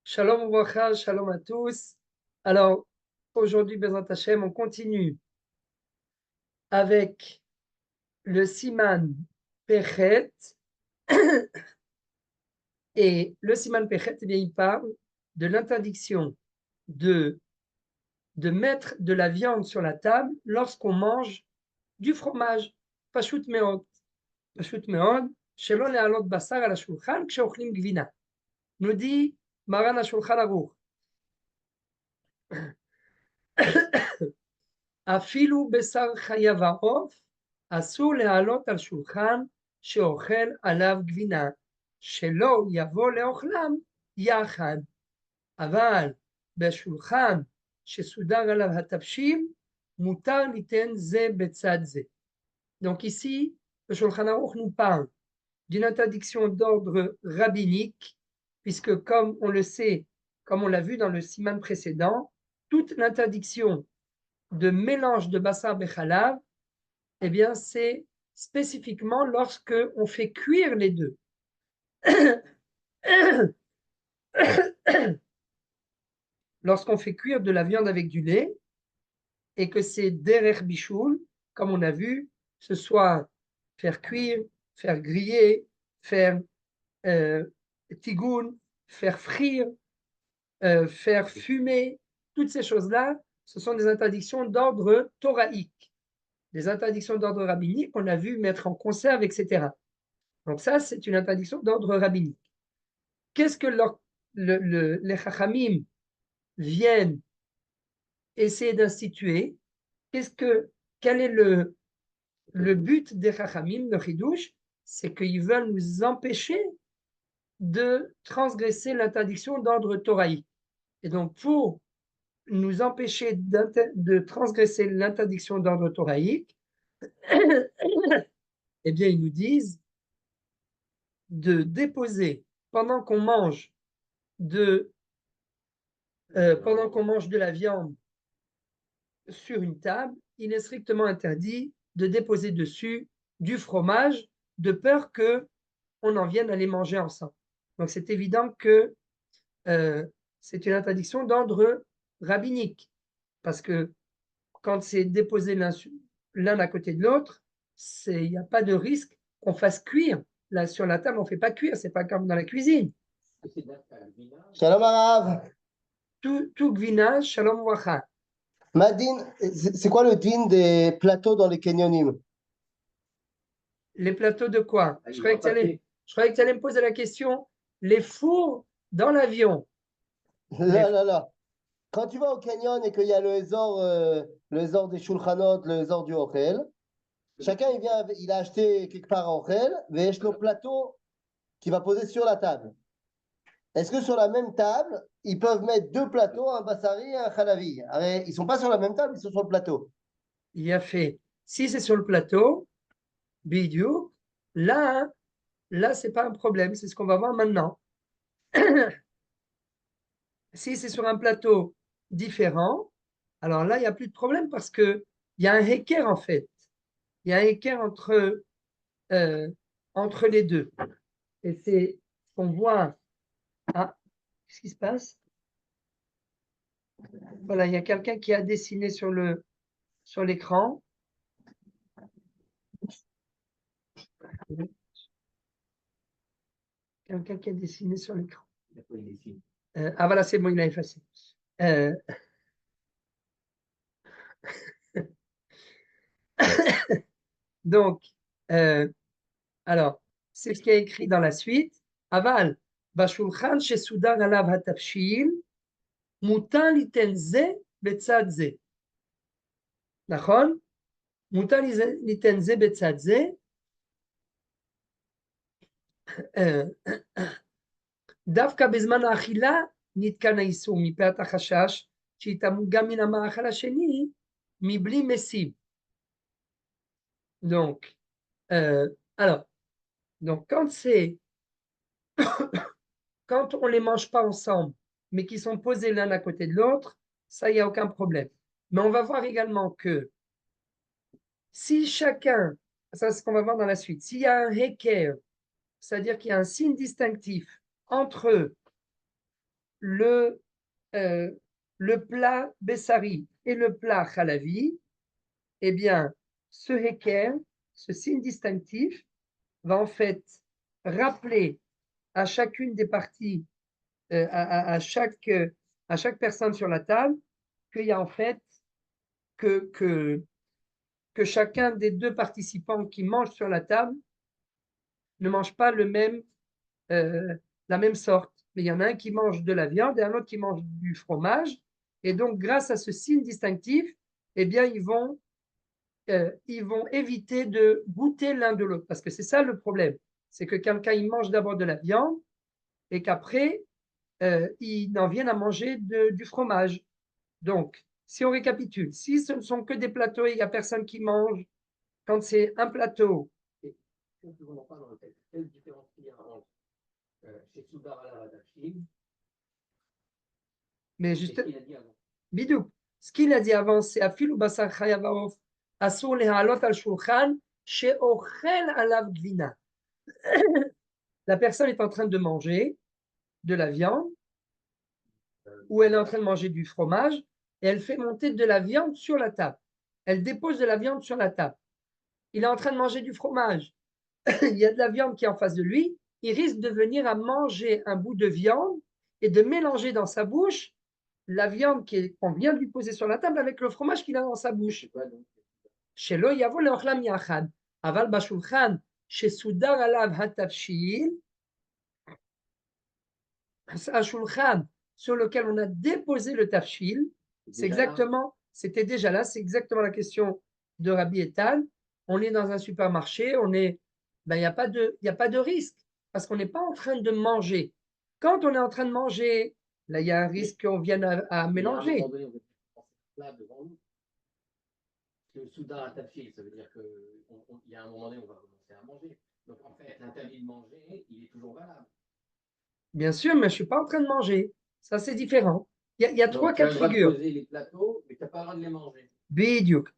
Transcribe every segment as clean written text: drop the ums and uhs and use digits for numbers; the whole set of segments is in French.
Shalom Uvracha, shalom à tous. Alors, aujourd'hui, Bezrat Hashem, on continue avec le Siman Pechet. Et le Siman Pechet, eh bien, il parle de l'interdiction de, de mettre de la viande sur la table lorsqu'on mange du fromage. Pashut meod. Pashut meod. Shelo le'alot basar al hashulchan ksheochlim gvina. Nous dit Maran HaShulchan Aruch. אפילו בשר חיה ועוף, אסור להעלות על שולחן שאוכל עליו גבינה, שלא יבוא לאוכלם יחד. אבל בשולחן שסודר עליו התבשיל, מותר ליתן זה בצד זה. Donc ici, le Shulchan Aruch nous parle d'une interdiction d'ordre rabbinique, puisque comme on le sait, comme on l'a vu dans le siman précédent, toute l'interdiction de mélange de bassar bechalav, eh bien, c'est spécifiquement lorsque on fait cuire les deux. Lorsqu'on fait cuire de la viande avec du lait et que c'est derer bichoul, comme on a vu, ce soit faire cuire, faire griller, faire tigoun, faire frire, faire fumer, toutes ces choses-là, ce sont des interdictions d'ordre thoraïque. Des interdictions d'ordre rabbinique qu'on a vu mettre en conserve, etc. Donc ça, c'est une interdiction d'ordre rabbinique. Qu'est-ce que les chachamim viennent essayer d'instituer? Quel est le but des chachamim, le chidouche? C'est qu'ils veulent nous empêcher de transgresser l'interdiction d'ordre thoraïque. Et donc, pour nous empêcher de transgresser l'interdiction d'ordre thoraïque, eh bien, ils nous disent de déposer pendant qu'on mange pendant qu'on mange de la viande sur une table, il est strictement interdit de déposer dessus du fromage de peur que on en vienne à les manger ensemble. Donc c'est évident que c'est une interdiction d'ordre rabbinique parce que quand c'est déposé l'un à côté de l'autre, il n'y a pas de risque qu'on fasse cuire. Là, sur la table, on ne fait pas cuire, c'est pas comme dans la cuisine. Shalom Arav. Tout gvina, shalom wacha. Madine, c'est quoi le din des plateaux dans les canyonim? Les plateaux de quoi? Je croyais que tu allais me poser la question. Les fours dans l'avion. Là, là, là. Quand tu vas au canyon et qu'il y a le zor des shulchanot, le zor du ochel, chacun il a acheté quelque part un ochel, mais le plateau qu'il va poser sur la table. Est-ce que sur la même table, ils peuvent mettre deux plateaux, un bassari et un khalavi? Ils ne sont pas sur la même table, ils sont sur le plateau. Il y a fait. Si c'est sur le plateau, bidou, là, c'est pas un problème. C'est ce qu'on va voir maintenant. Si c'est sur un plateau différent, alors là, il n'y a plus de problème parce qu'il y a un équerre en fait. Il y a un équerre entre les deux. Et c'est ce qu'on voit. Ah, qu'est-ce qui se passe? Voilà, il y a quelqu'un qui a dessiné sur l'écran. Quelqu'un qui a dessiné sur l'écran. Ah voilà, c'est bon, il a effacé. Donc, alors, c'est ce qui est écrit dans la suite. Aval, Bashulchan shesudar alav hatafshil, mutar liten ze betzad ze. Nachon? Mutar liten ze betzad ze. דווקא בזמן האכילה נתקן האיסור מפאת החשש שיטמאו גם מן המאכל השני מבלי משים. Donc, alors, quand on ne les mange pas ensemble, mais qui sont posés l'un à côté de l'autre, ça, il n'y a aucun problème. Mais on va voir également que si chacun, ça c'est ce qu'on va voir dans la suite, s'il y a un heker, c'est-à-dire qu'il y a un signe distinctif entre le, le plat Bessari et le plat Khalavi, eh bien, ce Heker, ce signe distinctif, va en fait rappeler à chacune des parties, à chaque personne sur la table, qu'il y a en fait que, que, que chacun des deux participants qui mangent sur la table ne mange pas la même sorte. Mais il y en a un qui mange de la viande et un autre qui mange du fromage. Et donc, grâce à ce signe distinctif, eh bien, ils vont éviter de goûter l'un de l'autre. Parce que c'est ça le problème. C'est que quelqu'un, il mange d'abord de la viande et qu'après, ils en viennent à manger du fromage. Donc, si on récapitule, si ce ne sont que des plateaux et il n'y a personne qui mange, quand c'est un plateau. Et on ne comprend pas dans le texte. Quelle différence il y a entre chez Soudar à la Radachim Mais juste, et ce qu'il a dit avant? Bidou, ce qu'il a dit avant, c'est Afilu basar chayavaof, asur lehalot al shulchan, she'ochel alav gvina. La personne est en train de manger de la viande, ou elle est en train de manger du fromage, et elle fait monter de la viande sur la table. Elle dépose de la viande sur la table. Il est en train de manger du fromage. Il y a de la viande qui est en face de lui. Il risque de venir à manger un bout de viande et de mélanger dans sa bouche la viande qu'on vient de lui poser sur la table avec le fromage qu'il a dans sa bouche. Chez lo yavo leochlam yachad. Aval bashulchan, chez soudar alav hatavshil, un shulchan sur lequel on a déposé le tafshil, c'est exactement, c'était déjà là, c'est exactement la question de Rabbi Etan. On est dans un supermarché, il n'y a pas de risque, parce qu'on n'est pas en train de manger. Quand on est en train de manger, là, il y a un risque qu'on vienne à mélanger. Le soudain à tafil, ça veut dire qu'il y a un moment donné, on va commencer à manger. Donc en fait, l'interdit de manger, il est toujours valable. Bien sûr, mais je ne suis pas en train de manger. Ça, c'est différent. Il y a trois cas de figure. Tu as le droit de poser les plateaux, mais tu n'as pas le droit de les manger. Bidiouk.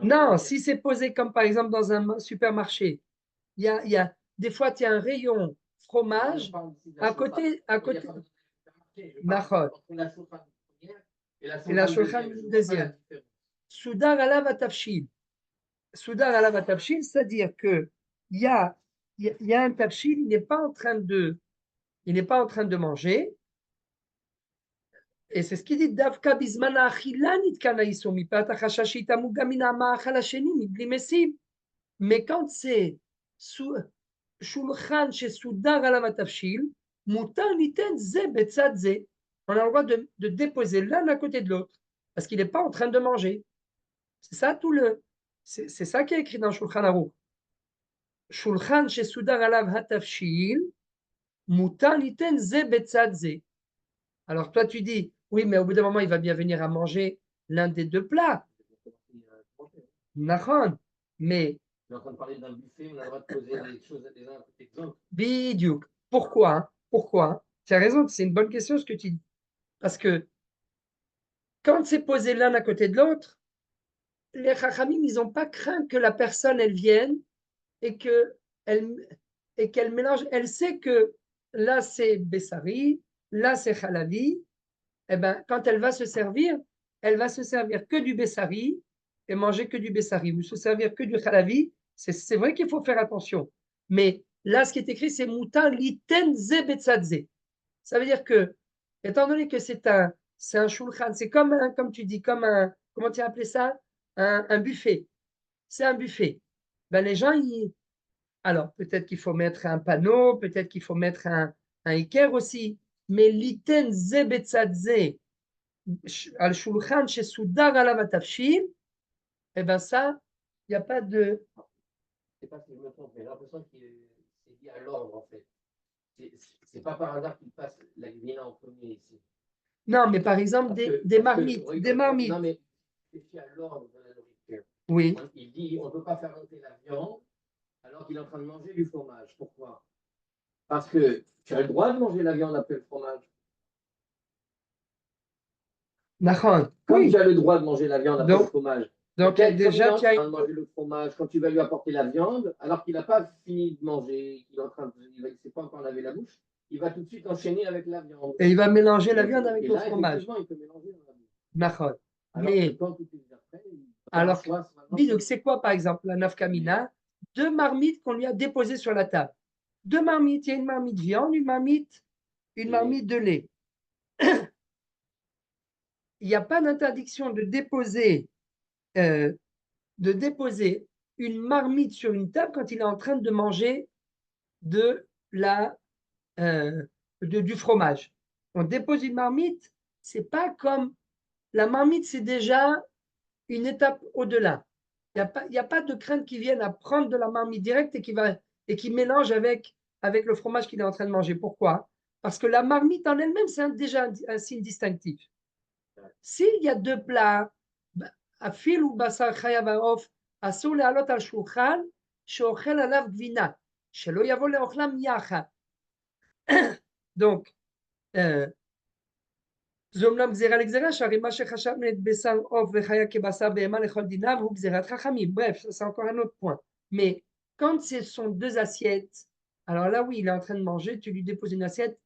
Non, si c'est posé comme par exemple dans un supermarché, il y a des fois, tu as un rayon fromage à côté. Nachot. Et la shulchan deuxième. Soudar alav atafshil. Soudar alav atafshil, c'est-à-dire que il y a un tafshil, il n'est pas en train de manger. Et c'est ce qu'il dit Davka bizmana achila nitkana iso mipat achashashi tamu gamina ma'achal hasheni mibli mesim. Mais quand c'est shulchan chez soudar alav atafshil, mutar niten ze betzad ze. On a le droit de déposer l'un à côté de l'autre parce qu'il n'est pas en train de manger. C'est ça c'est ça qui est écrit dans Shulchan Aruch. Shulchan chez soudar alav hatafshil, mutar niten ze betzad ze. Alors toi tu dis, oui, mais au bout d'un moment, il va bien venir à manger l'un des deux plats. Nachon, mais. On est en train de parler d'un buffet, on a le droit de poser des choses les uns à côté des autres. Bidiouk. Pourquoi? Pourquoi? Tu as raison, c'est une bonne question ce que tu dis. Parce que quand c'est posé l'un à côté de l'autre, les Chachamim, ils n'ont pas craint que la personne, elle vienne et qu'elle mélange. Elle sait que là, c'est Bessari, là, c'est Khalavi. Eh ben, quand elle va se servir que du Bessari et manger que du Bessari, ou se servir que du Khalavi. C'est vrai qu'il faut faire attention. Mais là, ce qui est écrit, c'est Mouta liten ze betzadze. Ça veut dire que, étant donné que c'est un shulchan, c'est comme tu dis, comment tu as appelé ça? Un buffet. C'est un buffet. Ben, les gens, alors peut-être qu'il faut mettre un panneau, peut-être qu'il faut mettre un iker aussi. Mais liten ze betzadze al shulchan chez soudar alav atafshil, eh ben ça, il n'y a pas de. Je ne sais pas si je me trompe, mais j'ai l'impression que c'est dit à l'ordre en fait. C'est pas par hasard qu'il passe la gmina en premier ici. Non, mais par exemple, des marmites. Non, mais c'est à l'ordre de la nourriture. Oui. Il dit on ne peut pas faire monter la viande alors qu'il est en train de manger du fromage. Pourquoi? Parce que tu as le droit de manger la viande après le fromage. Nachon. Comme Oui. tu as le droit de manger la viande après le fromage. Donc, déjà, tu as de manger le fromage, quand tu vas lui apporter la viande, alors qu'il n'a pas fini de manger, il ne s'est pas encore lavé la bouche, il va tout de suite enchaîner avec la viande. Et il va mélanger la viande avec Et le là, fromage. effectivement, il peut mélanger dans la viande. D'accord. Alors Mais, que quand tout est déjà prêt, alors, oui, donc c'est quoi par exemple la nafkamina? Deux marmites qu'on lui a déposées sur la table. Deux marmites, il y a une marmite viande, une marmite de lait. Il n'y a pas d'interdiction de déposer une marmite sur une table quand il est en train de manger de du fromage. On dépose une marmite, c'est pas comme la marmite, c'est déjà une étape au-delà. Il n'y a pas de crainte qui vienne à prendre de la marmite directe et qui mélange avec le fromage qu'il est en train de manger. Pourquoi? Parce que la marmite en elle-même, c'est déjà un signe distinctif. S'il y a deux plats, afil ou basar chayav ha'of, asur le'alot al shulchan, she'ochel alav gvina, shelo yavo le'ochlam yachad. Donc, Zomlam Gzera l'Exera, Sharima Shechacham et Bessan Of Vechaya Kebasa Behema Lechol Dinav ou Gzerat Chachamim. Bref, c'est encore un autre point. Mais quand ce sont deux assiettes, alors là, oui, il est en train de manger, tu lui déposes une assiette,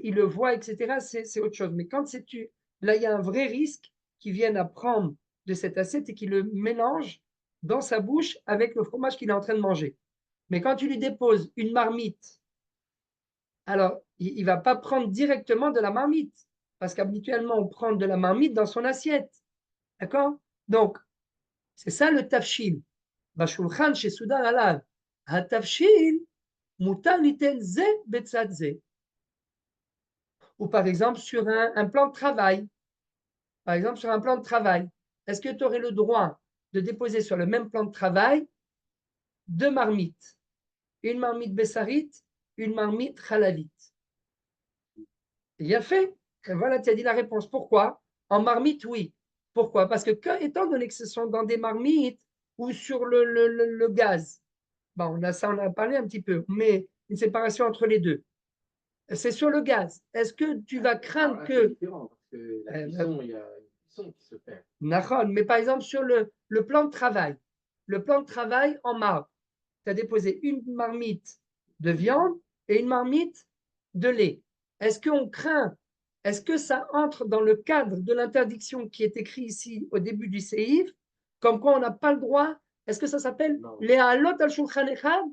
il le voit, etc., c'est autre chose. Mais quand là, il y a un vrai risque qu'il vienne à prendre de cette assiette et qu'il le mélange dans sa bouche avec le fromage qu'il est en train de manger. Mais quand tu lui déposes une marmite, alors il ne va pas prendre directement de la marmite. Parce qu'habituellement, on prend de la marmite dans son assiette. D'accord? Donc, c'est ça le tafshil. Bashulchan chez Soudan alav. Ha tafshil, mutar liten ze betzad ze. Ou par exemple, sur un plan de travail. Par exemple, sur un plan de travail. Est-ce que tu aurais le droit de déposer sur le même plan de travail deux marmites? Une marmite bessarite, une marmite chalavite. Il a fait. Et voilà, tu as dit la réponse. Pourquoi? En marmite, oui. Pourquoi? Parce que, étant donné que ce sont dans des marmites ou sur le gaz, bon, là, ça, on a parlé un petit peu, mais une séparation entre les deux. C'est sur le gaz. Est-ce que tu vas craindre que. C'est différent, parce que la cuisson, il y a une cuisson qui se fait. Mais par exemple, sur le plan de travail, en marbre, tu as déposé une marmite de viande et une marmite de lait. Est-ce qu'on craint, est-ce que ça entre dans le cadre de l'interdiction qui est écrit ici au début du séif, comme quoi on n'a pas le droit? Est-ce que ça s'appelle les halot al shulchan echad?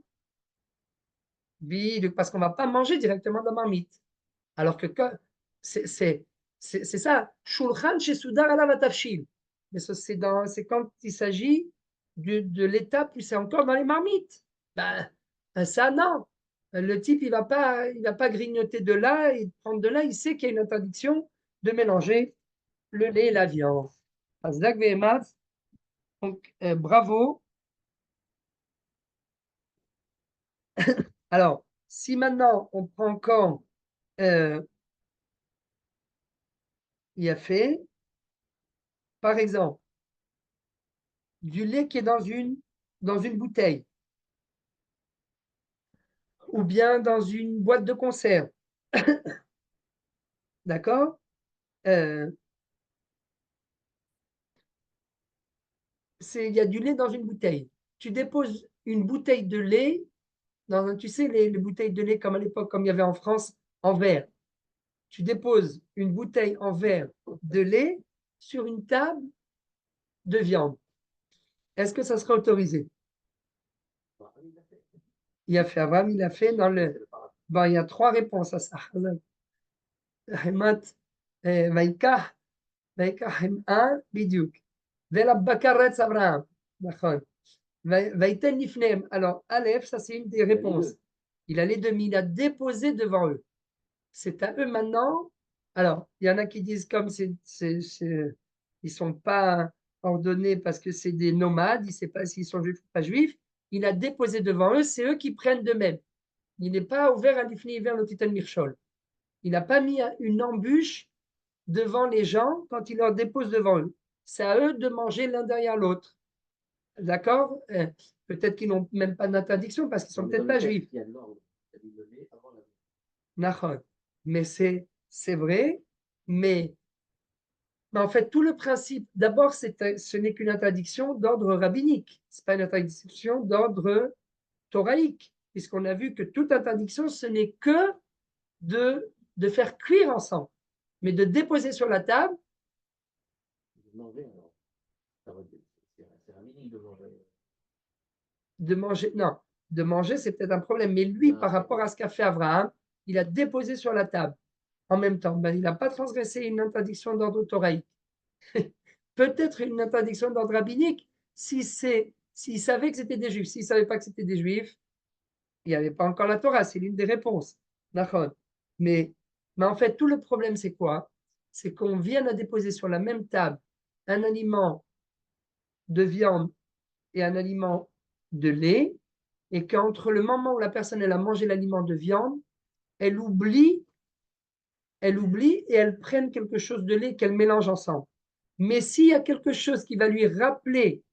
Oui, parce qu'on ne va pas manger directement de la marmite. Alors que c'est ça, shulchan chez Soudar ala vatafshil. Mais c'est quand il s'agit de l'étape où c'est encore dans les marmites. Ben, ça, non. Le type, il va pas grignoter de là et prendre de là. Il sait qu'il y a une interdiction de mélanger le lait et la viande. Donc, bravo. Alors, si maintenant on prend encore, il a fait, par exemple, du lait qui est dans une bouteille ou bien dans une boîte de conserve. D'accord? Il y a du lait dans une bouteille. Tu déposes une bouteille de lait tu sais, les bouteilles de lait comme à l'époque, comme il y avait en France, en verre. Tu déposes une bouteille en verre de lait sur une table de viande. Est-ce que ça sera autorisé? Il a fait Abraham, il a fait dans le. Bon, il y a trois réponses à ça. Un, bidouk. Velabakaretz Abraham. D'accord. Alors, Aleph, ça c'est une des réponses. Il a les deux, mais il a déposé devant eux. C'est à eux maintenant. Alors, il y en a qui disent comme ils ne sont pas ordonnés parce que c'est des nomades, il ne sait pas s'ils sont juifs ou pas juifs. Il a déposé devant eux, c'est eux qui prennent d'eux-mêmes. Il n'est pas ouvert à l'ifni vers le titan mirchol. Il n'a pas mis une embûche devant les gens quand il leur dépose devant eux. C'est à eux de manger l'un derrière l'autre. D'accord? Peut-être qu'ils n'ont même pas d'interdiction parce qu'ils ne sont peut-être pas juifs. Mais c'est vrai, mais en fait, tout le principe, d'abord, ce n'est qu'une interdiction d'ordre rabbinique. Ce n'est pas une interdiction d'ordre thoraïque, puisqu'on a vu que toute interdiction, ce n'est que de faire cuire ensemble, mais de déposer sur la table. De manger, non, de manger, c'est peut-être un problème, mais lui, par rapport à ce qu'a fait Abraham, il a déposé sur la table en même temps. Ben, il n'a pas transgressé une interdiction d'ordre thoraïque. Peut-être une interdiction d'ordre rabbinique s'il savait que c'était des juifs. S'il ne savait pas que c'était des juifs, il n'y avait pas encore la Torah, c'est l'une des réponses. Mais en fait, tout le problème, c'est quoi? C'est qu'on vient à déposer sur la même table un aliment de viande et un aliment de lait, et qu'entre le moment où la personne elle a mangé l'aliment de viande, elle oublie et elle prenne quelque chose de lait qu'elle mélange ensemble. Mais s'il y a quelque chose qui va lui rappeler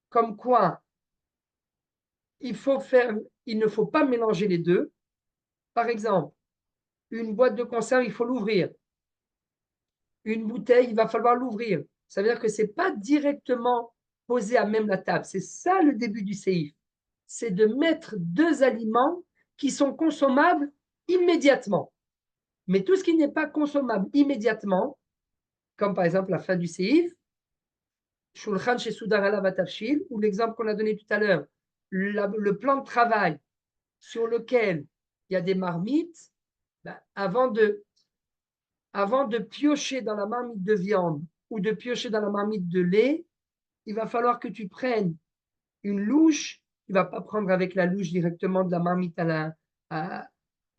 comme quoi il ne faut pas mélanger les deux, par exemple, une boîte de conserve, il faut l'ouvrir. Une bouteille, il va falloir l'ouvrir. Ça veut dire que ce n'est pas directement posé à même la table. C'est ça le début du séif. C'est de mettre deux aliments qui sont consommables immédiatement. Mais tout ce qui n'est pas consommable immédiatement, comme par exemple la fin du séif, Shulchan chez Soudar Alav Atafshil, ou l'exemple qu'on a donné tout à l'heure, le plan de travail sur lequel il y a des marmites, ben, avant de piocher dans la marmite de viande ou de piocher dans la marmite de lait, il va falloir que tu prennes une louche. Tu ne vas pas prendre avec la louche directement de la marmite à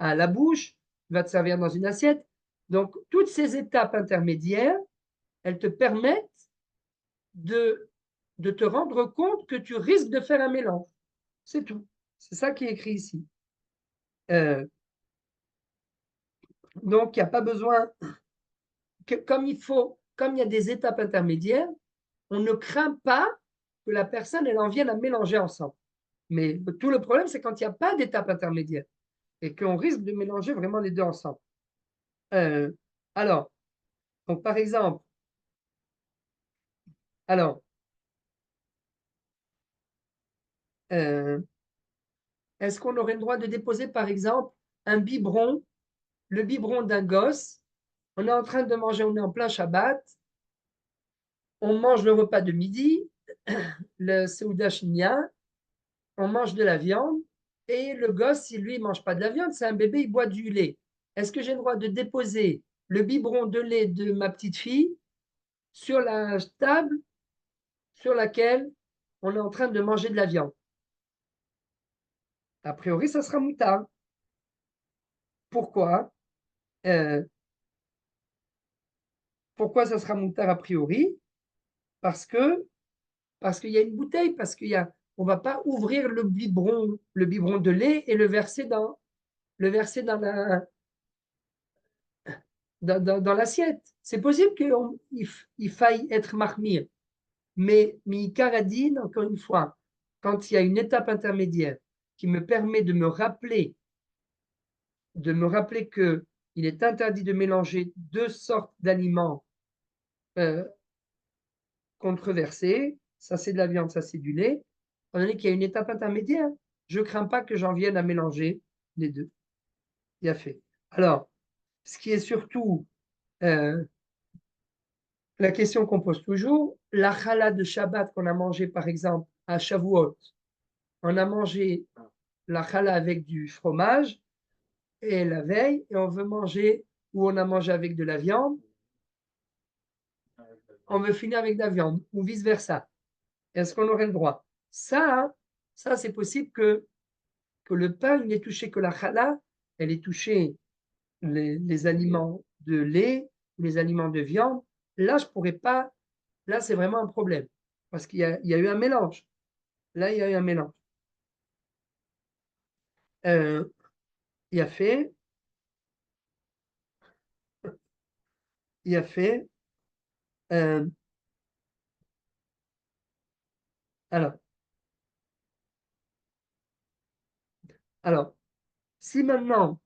la bouche. Tu vas te servir dans une assiette. Donc, toutes ces étapes intermédiaires, elles te permettent de te rendre compte que tu risques de faire un mélange. C'est tout. C'est ça qui est écrit ici. Donc, il n'y a pas besoin, comme il y a des étapes intermédiaires, on ne craint pas que la personne elle en vienne à mélanger ensemble. Mais tout le problème, c'est quand il n'y a pas d'étape intermédiaire et qu'on risque de mélanger vraiment les deux ensemble. Alors, donc par exemple, est-ce qu'on aurait le droit de déposer, par exemple, un biberon, le biberon d'un gosse? On est en train de manger, on est en plein Shabbat, on mange le repas de midi, le Seuda Shnia, on mange de la viande, et le gosse, si lui, ne mange pas de la viande, c'est un bébé, il boit du lait. Est-ce que j'ai le droit de déposer le biberon de lait de ma petite fille sur la table sur laquelle on est en train de manger de la viande? A priori, ça sera moutard. Pourquoi pourquoi ça sera moutard a priori? Parce qu'il y a une bouteille, on ne va pas ouvrir le biberon de lait et le verser dans l'assiette. C'est possible qu'il faille être mahmir. Mais Mikaradine, encore une fois, quand il y a une étape intermédiaire qui me permet de me rappeler qu'il est interdit de mélanger deux sortes d'aliments controversés, ça c'est de la viande, ça c'est du lait, étant donné qu'il y a une étape intermédiaire, je ne crains pas que j'en vienne à mélanger les deux. Bien fait. Alors, ce qui est surtout la question qu'on pose toujours, la challah de Shabbat qu'on a mangé par exemple à Shavuot, on a mangé la challah avec du fromage et la veille, et on veut manger, ou on a mangé avec de la viande, on veut finir avec de la viande, ou vice-versa. Est-ce qu'on aurait le droit? Ça c'est possible que le pain, il n'est touché que la challah, elle est touchée les aliments de lait, les aliments de viande. Là, je pourrais pas, là, c'est vraiment un problème, parce qu'il y a eu un mélange. Là, il y a eu un mélange. Il a fait, alors, si maintenant,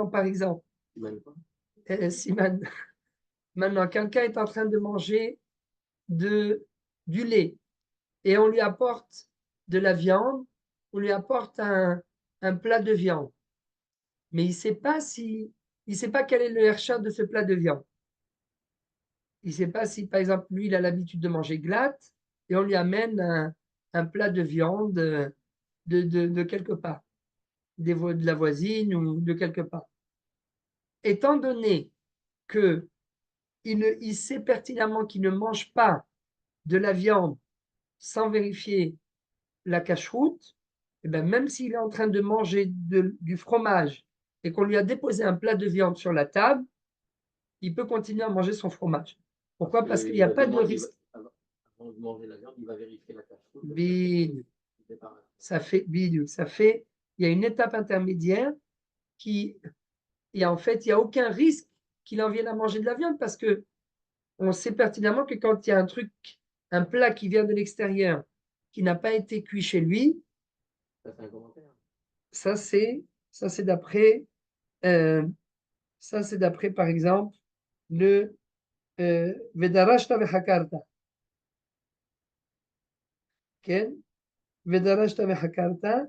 par exemple, maintenant quelqu'un est en train de manger du lait et on lui apporte de la viande, on lui apporte un plat de viande, mais il ne sait pas si il ne sait pas quel est le hercha de ce plat de viande. Il ne sait pas si, par exemple, lui, il a l'habitude de manger glatte et on lui amène un plat de viande de quelque part, de la voisine ou de quelque part. Étant donné que il sait pertinemment qu'il ne mange pas de la viande sans vérifier la cache-route, et bien même s'il est en train de manger du fromage et qu'on lui a déposé un plat de viande sur la table, il peut continuer à manger son fromage. Pourquoi? Parce qu'il n'y a pas de risque. Avant de manger la viande, il va vérifier la cache-route. Ça fait, il y a une étape intermédiaire et en fait, il n'y a aucun risque qu'il en vienne à manger de la viande parce que on sait pertinemment que quand il y a un plat qui vient de l'extérieur, qui n'a pas été cuit chez lui, ça c'est un commentaire. Ça c'est d'après, par exemple, le Vedarashta vehakarta. Okay? Vedarashta vehakarta.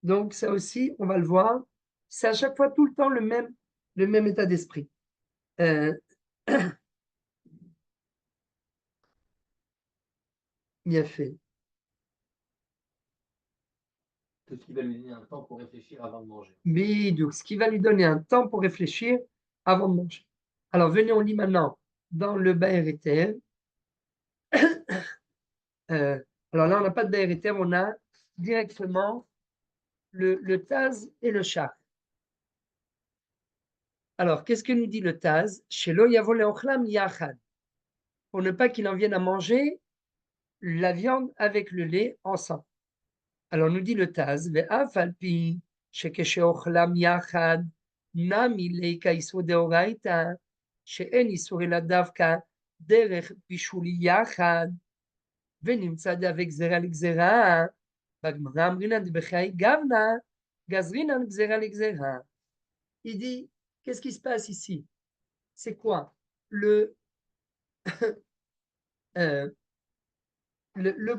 Donc, ça aussi, on va le voir, c'est à chaque fois tout le temps le même état d'esprit. Bien fait. Tout ce qui va lui donner un temps pour réfléchir avant de manger. Bidou, ce qui va lui donner un temps pour réfléchir avant de manger. Alors, venez, on lit maintenant dans le Baer alors là, on n'a pas de Baer on a directement le Taz et le Shach. Alors, qu'est-ce que nous dit le Taz? Shelo yavo leochlam yachad. Pour ne pas qu'il en vienne à manger la viande avec le lait ensemble. Alors, nous dit le Taz, ve'af alpi shekesheochlam yachad nami leika iso deoraita she'en isur ela davka derech bishuli yachad ונמצא דאבק גזרה לגזרה, בגמרא אמרינן דבחיי גבנה, גזרינן גזרה לגזרה. Il dit, qu'est-ce qui se passe ici? C'est quoi? Le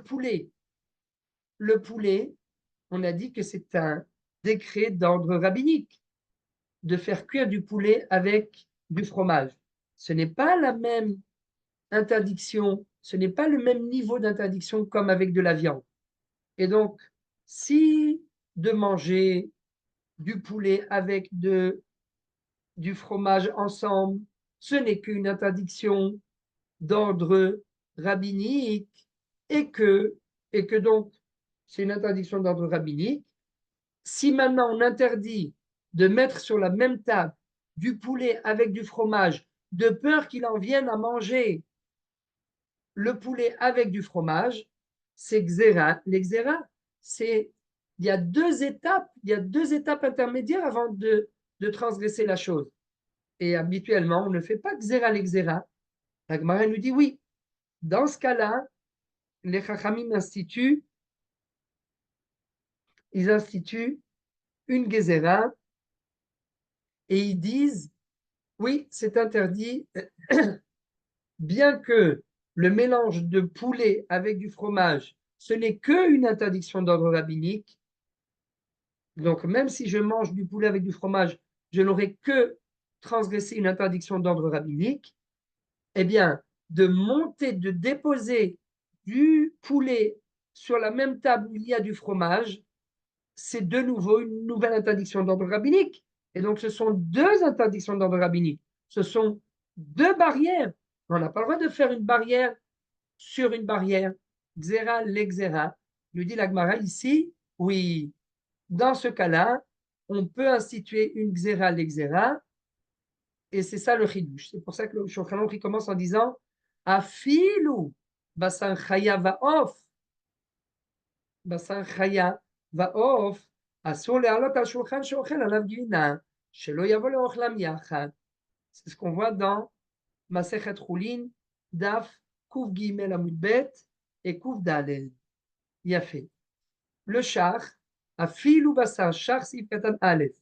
poulet. Le poulet, on a dit que c'est un décret d'ordre rabbinique de faire cuire du poulet avec du fromage. Ce n'est pas la même interdiction, ce n'est pas le même niveau d'interdiction comme avec de la viande. Et donc, si de manger du poulet avec du fromage ensemble, ce n'est qu'une interdiction d'ordre rabbinique et que donc c'est une interdiction d'ordre rabbinique. Si maintenant on interdit de mettre sur la même table du poulet avec du fromage, de peur qu'il en vienne à manger le poulet avec du fromage, c'est xéra. L'exéra, il y a deux étapes intermédiaires avant de transgresser la chose. Et habituellement, on ne fait pas xéra l'exéra. La Gemara nous dit oui. Dans ce cas-là, les Chachamim instituent une gezéra et ils disent oui, c'est interdit, bien que le mélange de poulet avec du fromage, ce n'est qu'une interdiction d'ordre rabbinique. Donc, même si je mange du poulet avec du fromage, je n'aurai que transgressé une interdiction d'ordre rabbinique. Eh bien, de déposer du poulet sur la même table où il y a du fromage, c'est de nouveau une nouvelle interdiction d'ordre rabbinique. Et donc, ce sont deux interdictions d'ordre rabbinique. Ce sont deux barrières. On n'a pas le droit de faire une barrière sur une barrière. Xéra, l'exéra. Nous dit la Gemara ici, oui, dans ce cas-là, on peut instituer une xéra, l'exéra, et c'est ça le chidouche. C'est pour ça que le Shulchan Aruch commence en disant Afilu basar chaya va'of. Basar chaya va'of. Asur le'alot al shulchan she'ochel alav gvina. Shelo yavo le'ochlam yachad. C'est ce qu'on voit dans Masechet Chulin, Daf, Kuf Gimel Amud Bet et Kuf Dalel. Yafé. Le shach, Afilu basar, shach sif katan alef.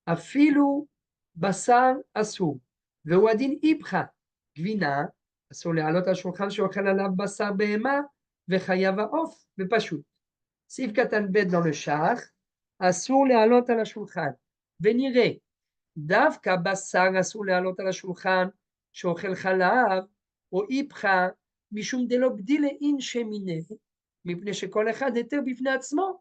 Afilu basar asur. Ve'uadin ibcha. Gvina. אסור להעלות על שולחן שאוכל עליו בשר בהמה וחיה ועוף ופשוט. סעיף קטן ב' dans le shach, אסור להעלות על השולחן. ונראה, דווקא בשר אסור להעלות על השולחן שאוכל חלב או איפכה משום דלא בדילה אין שמיני, מפני שכל אחד היתר בפני עצמו.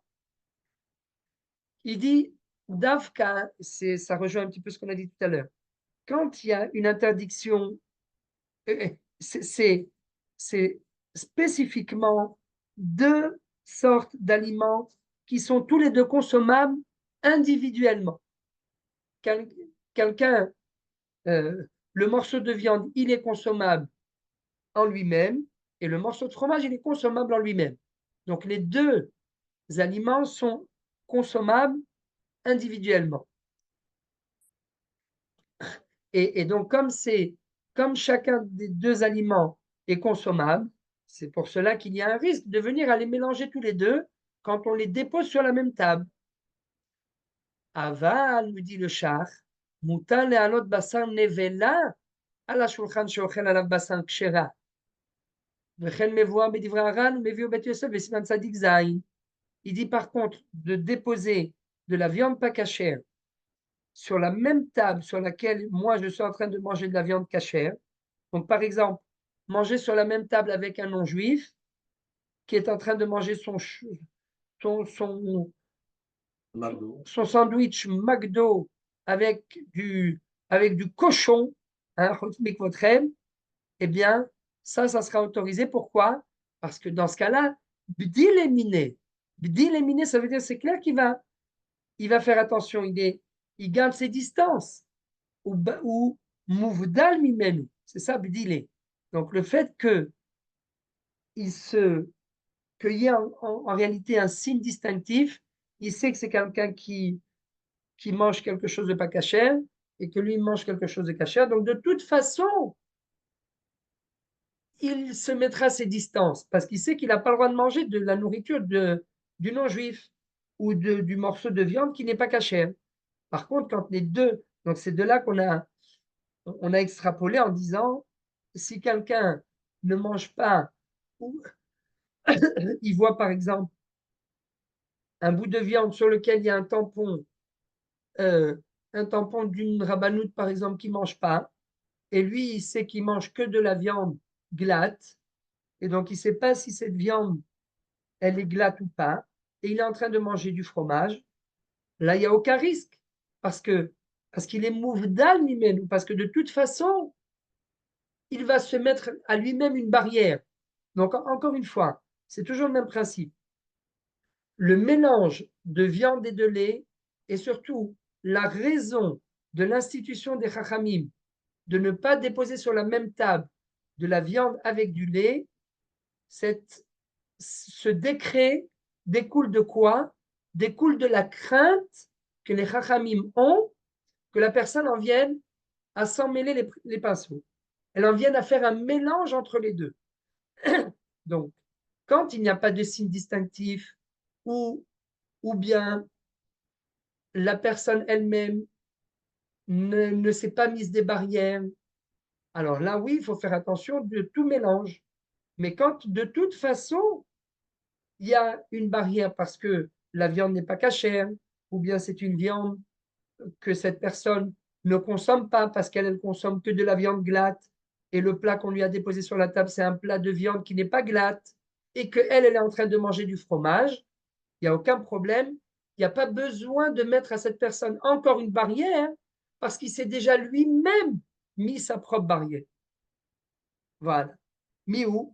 Il dit Dafka, ça rejoint un petit peu ce qu'on a dit tout à l'heure. Quand il y a une interdiction, c'est spécifiquement deux sortes d'aliments qui sont tous les deux consommables individuellement. Quelqu'un, le morceau de viande, il est consommable en lui-même, et le morceau de fromage, il est consommable en lui-même. Donc les deux aliments sont consommables individuellement. Et donc, comme chacun des deux aliments est consommable, c'est pour cela qu'il y a un risque de venir à les mélanger tous les deux quand on les dépose sur la même table. Aval, nous dit le Shach, mutar le'alot basar nevela על השולחן שאוכל עליו בשר כשרה. וכן מבואר בדברי הר"ן ומביאו בית יוסף בסימן צדיק זין. Il dit par contre de déposer de la viande pas cachère sur la même table sur laquelle moi je suis en train de manger de la viande cachère. Donc par exemple, manger sur la même table avec un non-juif qui est en train de manger son sandwich McDo avec du cochon, hein, eh bien, ça sera autorisé. Pourquoi? Parce que dans ce cas-là, bdil éminé, ça veut dire, c'est clair qu'il va faire attention, il garde ses distances, ou mouvdal mimenu, c'est ça, bdilé. Donc, le fait qu'il y ait en réalité un signe distinctif, il sait que c'est quelqu'un qui mange quelque chose de pas cachère et que lui mange quelque chose de cachère. Donc, de toute façon, il se mettra à ses distances parce qu'il sait qu'il n'a pas le droit de manger de la nourriture du non-juif ou du morceau de viande qui n'est pas cachère. Par contre, quand les deux, donc c'est de là qu'on a extrapolé en disant si quelqu'un ne mange pas, ou il voit par exemple un bout de viande sur lequel il y a un tampon d'une rabbanoute par exemple qui ne mange pas, et lui il sait qu'il mange que de la viande glatte, et donc il ne sait pas si cette viande elle est glatte ou pas, et il est en train de manger du fromage, là il n'y a aucun risque, parce qu'il est mouvdal mimenu, parce que de toute façon il va se mettre à lui-même une barrière. Donc encore une fois, c'est toujours le même principe. Le mélange de viande et de lait, et surtout la raison de l'institution des Chachamim de ne pas déposer sur la même table de la viande avec du lait, ce décret découle de quoi? Découle de la crainte que les Chachamim ont que la personne en vienne à s'en mêler les pinceaux. Elle en vienne à faire un mélange entre les deux. Donc, quand il n'y a pas de signe distinctif ou bien la personne elle-même ne s'est pas mise des barrières, alors là, oui, il faut faire attention de tout mélange. Mais quand de toute façon, il y a une barrière parce que la viande n'est pas cachère, ou bien c'est une viande que cette personne ne consomme pas parce qu'elle ne consomme que de la viande glatte, et le plat qu'on lui a déposé sur la table, c'est un plat de viande qui n'est pas glatte, et qu'elle est en train de manger du fromage, il n'y a aucun problème. Il n'y a pas besoin de mettre à cette personne encore une barrière parce qu'il s'est déjà lui-même mis sa propre barrière. Voilà. Miou.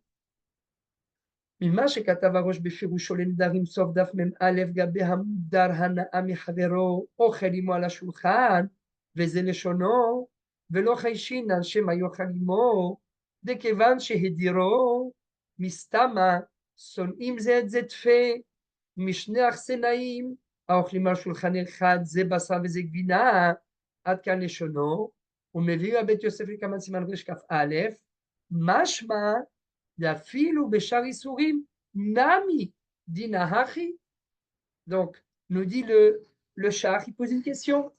ממה שכתב הראש בפירושו לנדרים סוף דף מ"א גבי המודר הנאה מחברו אוכל עמו על השולחן, וזה לשונו, ולא חיישינן שמא יאכל עמו, דכיוון שהדירו מסתמה שונאים זה את זה תפה, משני אכסנאים האוכלים על שולחן אחד, זה בשר וזה גבינה, עד כאן לשונו, ומביא הבית יוסף לכמה סימן רכ"א, משמע d'afilou beshar isurim nami dinahachi. Donc, nous dit le Shach, il pose une question,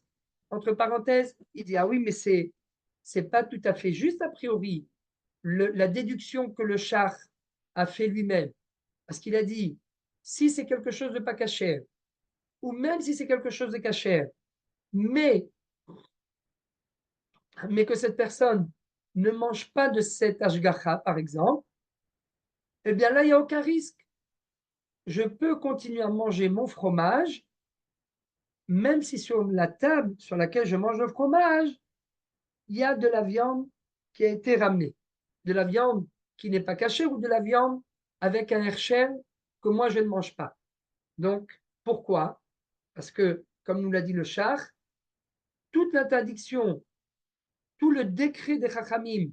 entre parenthèses, il dit, ah oui, mais c'est pas tout à fait juste a priori la déduction que le Shach a fait lui-même, parce qu'il a dit, si c'est quelque chose de pas cachère, ou même si c'est quelque chose de cachère, mais mais que cette personne ne mange pas de cet ashgacha, par exemple, eh bien là, il n'y a aucun risque. Je peux continuer à manger mon fromage, même si sur la table sur laquelle je mange le fromage, il y a de la viande qui a été ramenée, de la viande qui n'est pas cachée ou de la viande avec un hercher que moi je ne mange pas. Donc, pourquoi? Parce que, comme nous l'a dit le Shach, toute l'interdiction, tout le décret des Chachamim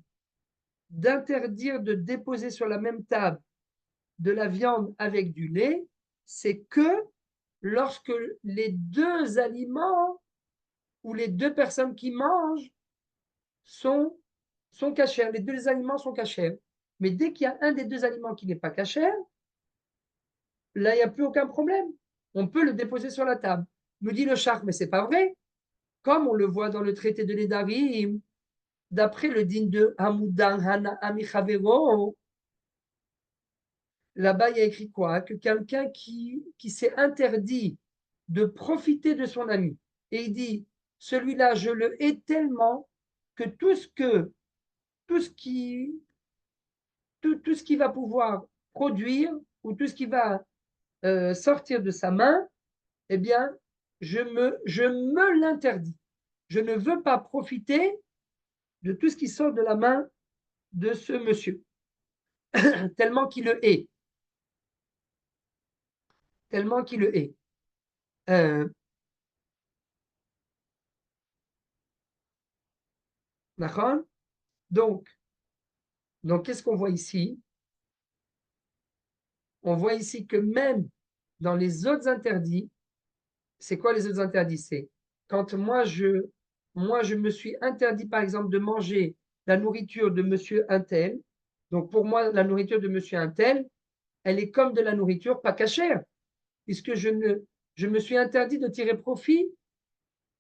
d'interdire de déposer sur la même table de la viande avec du lait, c'est que lorsque les deux aliments ou les deux personnes qui mangent sont cachers. Les deux aliments sont cachers. Mais dès qu'il y a un des deux aliments qui n'est pas cacher, là, il n'y a plus aucun problème. On peut le déposer sur la table. Nous dit le Shach, mais ce n'est pas vrai. Comme on le voit dans le traité de Nedarim, d'après le din de Hamoudan Hana Amichavero, là-bas, il y a écrit quoi? Que quelqu'un qui s'est interdit de profiter de son ami, et il dit, celui-là, je le hais tellement que tout ce qui va pouvoir produire ou tout ce qui va sortir de sa main, eh bien, je me l'interdis. Je ne veux pas profiter de tout ce qui sort de la main de ce monsieur, tellement qu'il le hait. Tellement qu'il le hait. D'accord? Donc, qu'est-ce qu'on voit ici? On voit ici que même dans les autres interdits, c'est quoi les autres interdits? C'est quand moi je me suis interdit, par exemple, de manger la nourriture de monsieur Untel. Donc, pour moi, la nourriture de monsieur Untel, elle est comme de la nourriture pas cachère, puisque je me suis interdit de tirer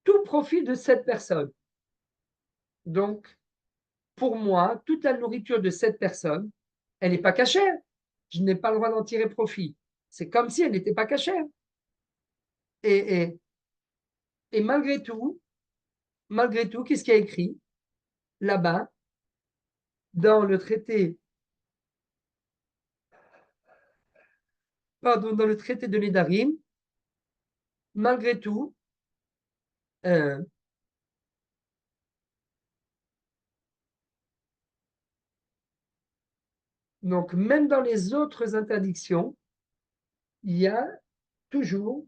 tout profit de cette personne. Donc, pour moi, toute la nourriture de cette personne, elle n'est pas cachère. Je n'ai pas le droit d'en tirer profit. C'est comme si elle n'était pas cachère. Et, et, et malgré tout, qu'est-ce qu'il y a écrit là-bas dans le traité, dans le traité de Nedarim, malgré tout, euh, donc même dans les autres interdictions, il y a toujours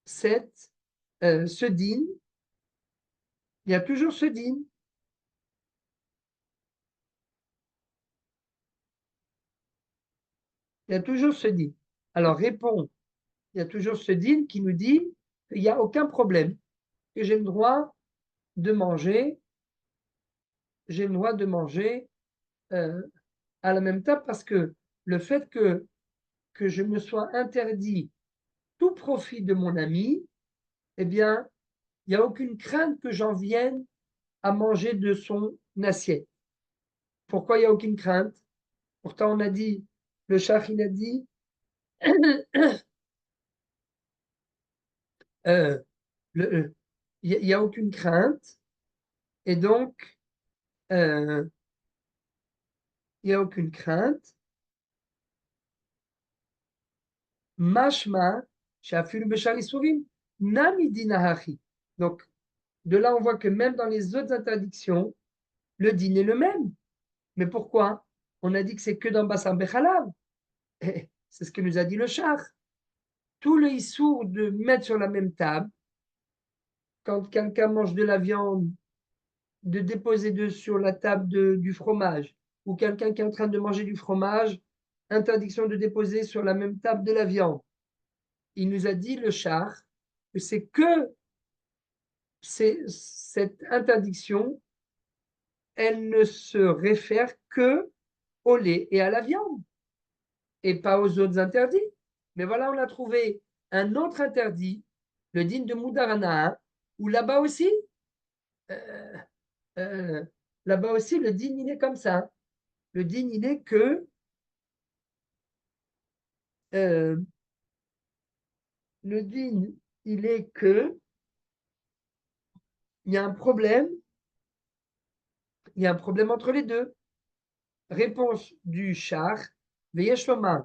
ce din, il y a toujours ce din. Il y a toujours ce din. Alors répond, il y a toujours ce din qui nous dit qu'il n'y a aucun problème, que j'ai le droit de manger, euh, à la même table parce que le fait que je me sois interdit tout profit de mon ami, eh bien, il n'y a aucune crainte que j'en vienne à manger de son assiette. Pourquoi il n'y a aucune crainte? Pourtant, on a dit, le Shach, il a dit, il n'y a aucune crainte, et donc, il n'y a aucune crainte. Mashma, Shafir Beshar Isurim, Nami Dinahachi. Donc, de là, on voit que même dans les autres interdictions, le din est le même. Mais pourquoi? On a dit que c'est que dans Bassar Bechalav. C'est ce que nous a dit le Shach. Tout le issour de mettre sur la même table, quand quelqu'un mange de la viande, de déposer sur la table du fromage, ou quelqu'un qui est en train de manger du fromage, interdiction de déposer sur la même table de la viande. Il nous a dit, le Shach, que c'est que cette interdiction, elle ne se réfère que au lait et à la viande, et pas aux autres interdits. Mais voilà, on a trouvé un autre interdit, le din de Moudarana, où là-bas aussi, euh, le din, il est comme ça. Le din, il est que euh, le din, il est que il y a un problème Il y a un problème entre les deux. Réponse du char, ויש לומר,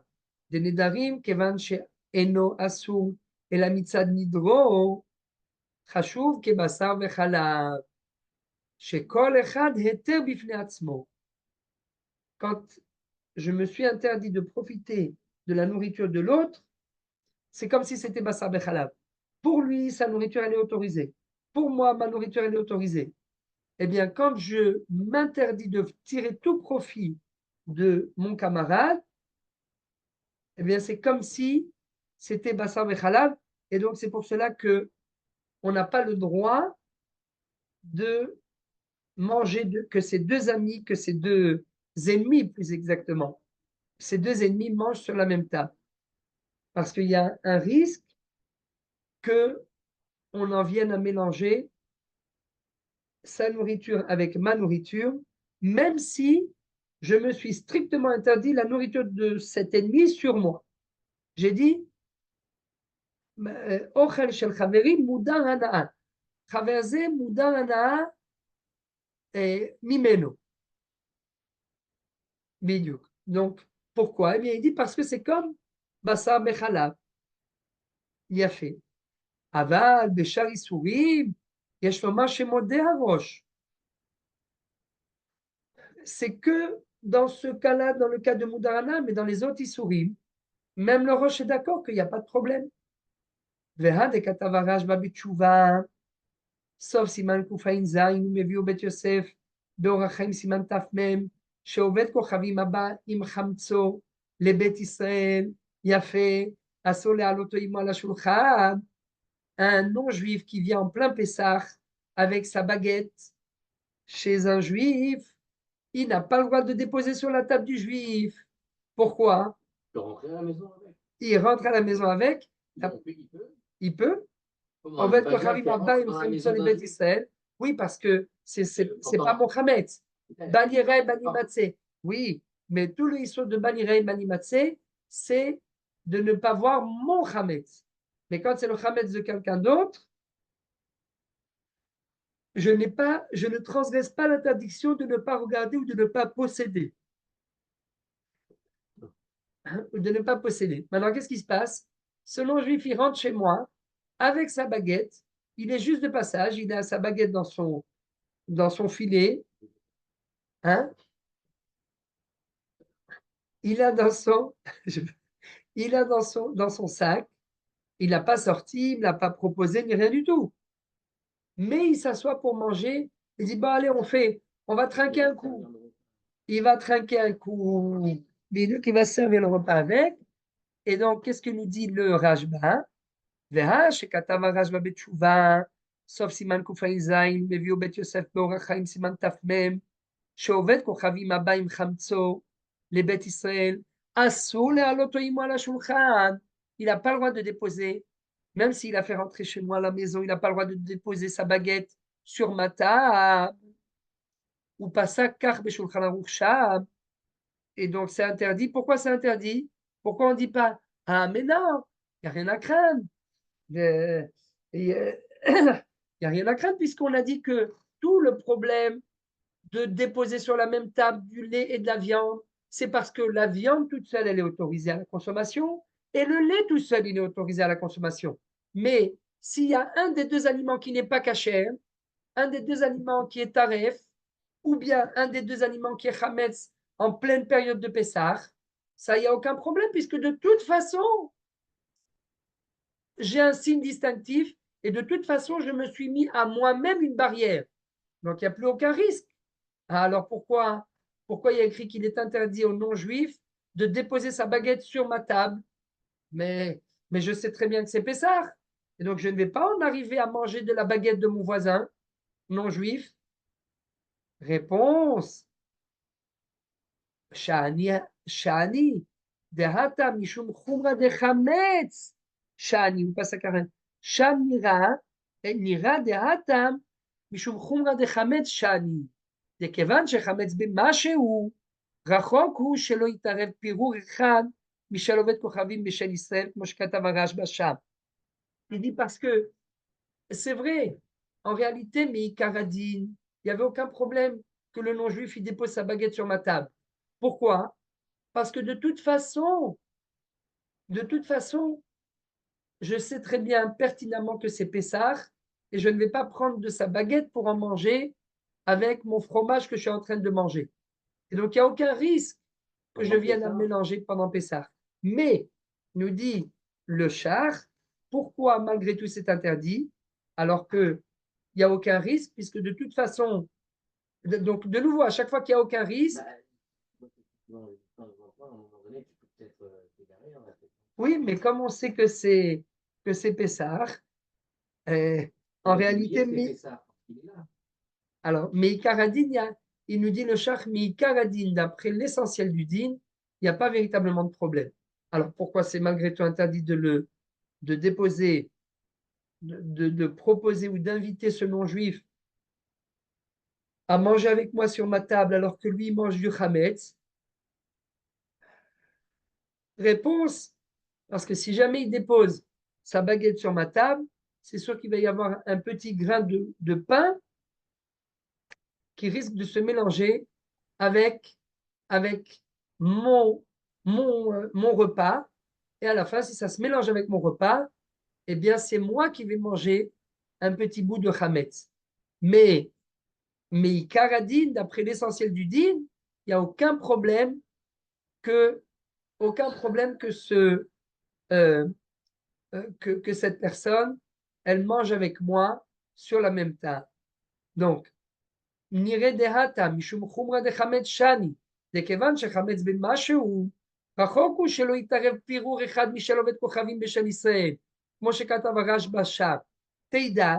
דנדרים כיוון שאינו אסור אלא מצד נדרו, חשוב כבשר וחלב, שכל אחד היתר בפני עצמו. Quand je me suis interdit de profiter de la nourriture de l'autre, c'est comme si c'était basar bechalav. Pour lui, sa nourriture, elle est autorisée. Pour moi, ma nourriture, elle est autorisée. Eh bien, quand je m'interdis de tirer tout profit de mon camarade, eh bien, c'est comme si c'était basar bechalav. Et donc, c'est pour cela que on n'a pas le droit de manger que ces deux amis, que ces deux ennemis, plus exactement, ces deux ennemis mangent sur la même table. Parce qu'il y a un risque qu'on en vienne à mélanger sa nourriture avec ma nourriture, même si je me suis strictement interdit la nourriture de cet ennemi sur moi. J'ai dit, Ochel shel chaverim mudar hanaa. Chaver ze mudar hanaa mimeno. Bidiouk. Donc, pourquoi? Eh bien, il dit parce que c'est comme basar bechalav. Il a fait. Aval beshar isurim, yesh lomar shemodeh harosh. C'est que dans ce cas-là, dans le cas de Moudarana, mais dans les autres Issourim, même le Roche est d'accord qu'il n'y a pas de problème. Sauf Siman Kufain Zain, Meviu Bet Yosef, Beorachim Siman Tafmem, שעובד כוכבים הבא עם חמצו לבית ישראל, יפה, אסור להעלותו עמו על השולחן, un non-juif qui vient en plein Pessah avec sa baguette chez un juif, il n'a pas le droit de déposer sur la table du juif. Pourquoi? Il peut rentrer à la maison avec. Il rentre à la maison avec. Il peut. En fait, oui, parce que c'est pas Mohamed. Banirei, Banimatse. Oui, mais tout le histoire de Banirei, Banimatse, c'est de ne pas voir mon Hametz. Mais quand c'est le Hametz de quelqu'un d'autre, je ne transgresse pas l'interdiction de ne pas regarder ou de ne pas posséder. De ne pas posséder. Maintenant, qu'est-ce qui se passe? Ce non-juif, il rentre chez moi avec sa baguette. Il est juste de passage. Il a sa baguette dans son filet. Hein? Il a dans son sac. Il n'a pas sorti, il ne l'a pas proposé, ni rien du tout. Mais il s'assoit pour manger. Il dit, bon, allez, on va trinquer un coup. Il va trinquer un coup. Il va se servir le repas avec. Et donc, qu'est-ce que nous dit le Rajba? סוף סימן ק"ז, מביאו בית יוסף באורח חיים סימן ת"מ, שעובד כוכבים הבא עם חמצו לבית ישראל, אסור להעלותו עמו על השולחן. Il n'a pas le droit de déposer, même s'il a fait rentrer chez moi à la maison, il n'a pas le droit de déposer sa baguette sur ma table, ou pas ça, car beshulchan aruch sham. Et donc c'est interdit. Pourquoi c'est interdit? Pourquoi on ne dit pas, ah mais non, il n'y a rien à craindre. Il n'y a rien à craindre puisqu'on a dit que tout le problème de déposer sur la même table du lait et de la viande, c'est parce que la viande toute seule, elle est autorisée à la consommation et le lait tout seul, il est autorisé à la consommation. Mais s'il y a un des deux aliments qui n'est pas kasher, un des deux aliments qui est taref, ou bien un des deux aliments qui est chametz en pleine période de Pessah, ça, il n'y a aucun problème puisque de toute façon, j'ai un signe distinctif et de toute façon, je me suis mis à moi-même une barrière. Donc, il n'y a plus aucun risque. Alors, pourquoi il y a écrit qu'il est interdit aux non-juifs de déposer sa baguette sur ma table? Mais je sais très bien que c'est Pessah. Et donc, je ne vais pas en arriver à manger de la baguette de mon voisin non-juif. Réponse. Shani. Dehata mishum chumra de chametz. Shani, ou pas ça carrément. Shanira, nira dehatam, mishum chumra de chametz shani. דכיוון שחמץ במשהו, רחוק הוא שלא יתערב פירור אחד משל עובד כוכבים בשל ישראל, כמו שכתב הרשב"א שם. Il dit parce que c'est vrai, en réalité, mais Karadine, il n'y avait aucun problème que le non-juif il dépose sa baguette sur ma table. Pourquoi? Parce que de toute façon, je sais très bien pertinemment que c'est Pessah et je ne vais pas prendre de sa baguette pour en manger avec mon fromage que je suis en train de manger. Et donc, il n'y a aucun risque que je vienne à mélanger pendant Pessah. Mais, nous dit le char, pourquoi malgré tout c'est interdit alors qu'il n'y a aucun risque puisque de toute façon, donc de nouveau, à chaque fois qu'il n'y a aucun risque, oui, mais comme on sait que c'est Pessah, en réalité, alors, mais Ikaradine, il nous dit le char, mais Ikaradine, d'après l'essentiel du din, il n'y a pas véritablement de problème. Alors, pourquoi c'est malgré tout interdit de déposer, de proposer ou d'inviter ce non-juif à manger avec moi sur ma table alors que lui mange du chametz? Réponse, parce que si jamais il dépose sa baguette sur ma table, c'est sûr qu'il va y avoir un petit grain de pain qui risque de se mélanger avec mon repas. Et à la fin, si ça se mélange avec mon repas, eh bien, c'est moi qui vais manger un petit bout de chametz. Mais Karadine, d'après l'essentiel du din, il n'y a aucun problème que que cette personne, elle mange avec moi sur la même table. Donc, נראה דהתה משום חומרא דחמץ שני, דכיוון שחמץ במשהו, רחוק הוא שלא יתערב פירור אחד משלו ואת כוכבים בשל ישראל, כמו שכתב הרשב"א שם. תדע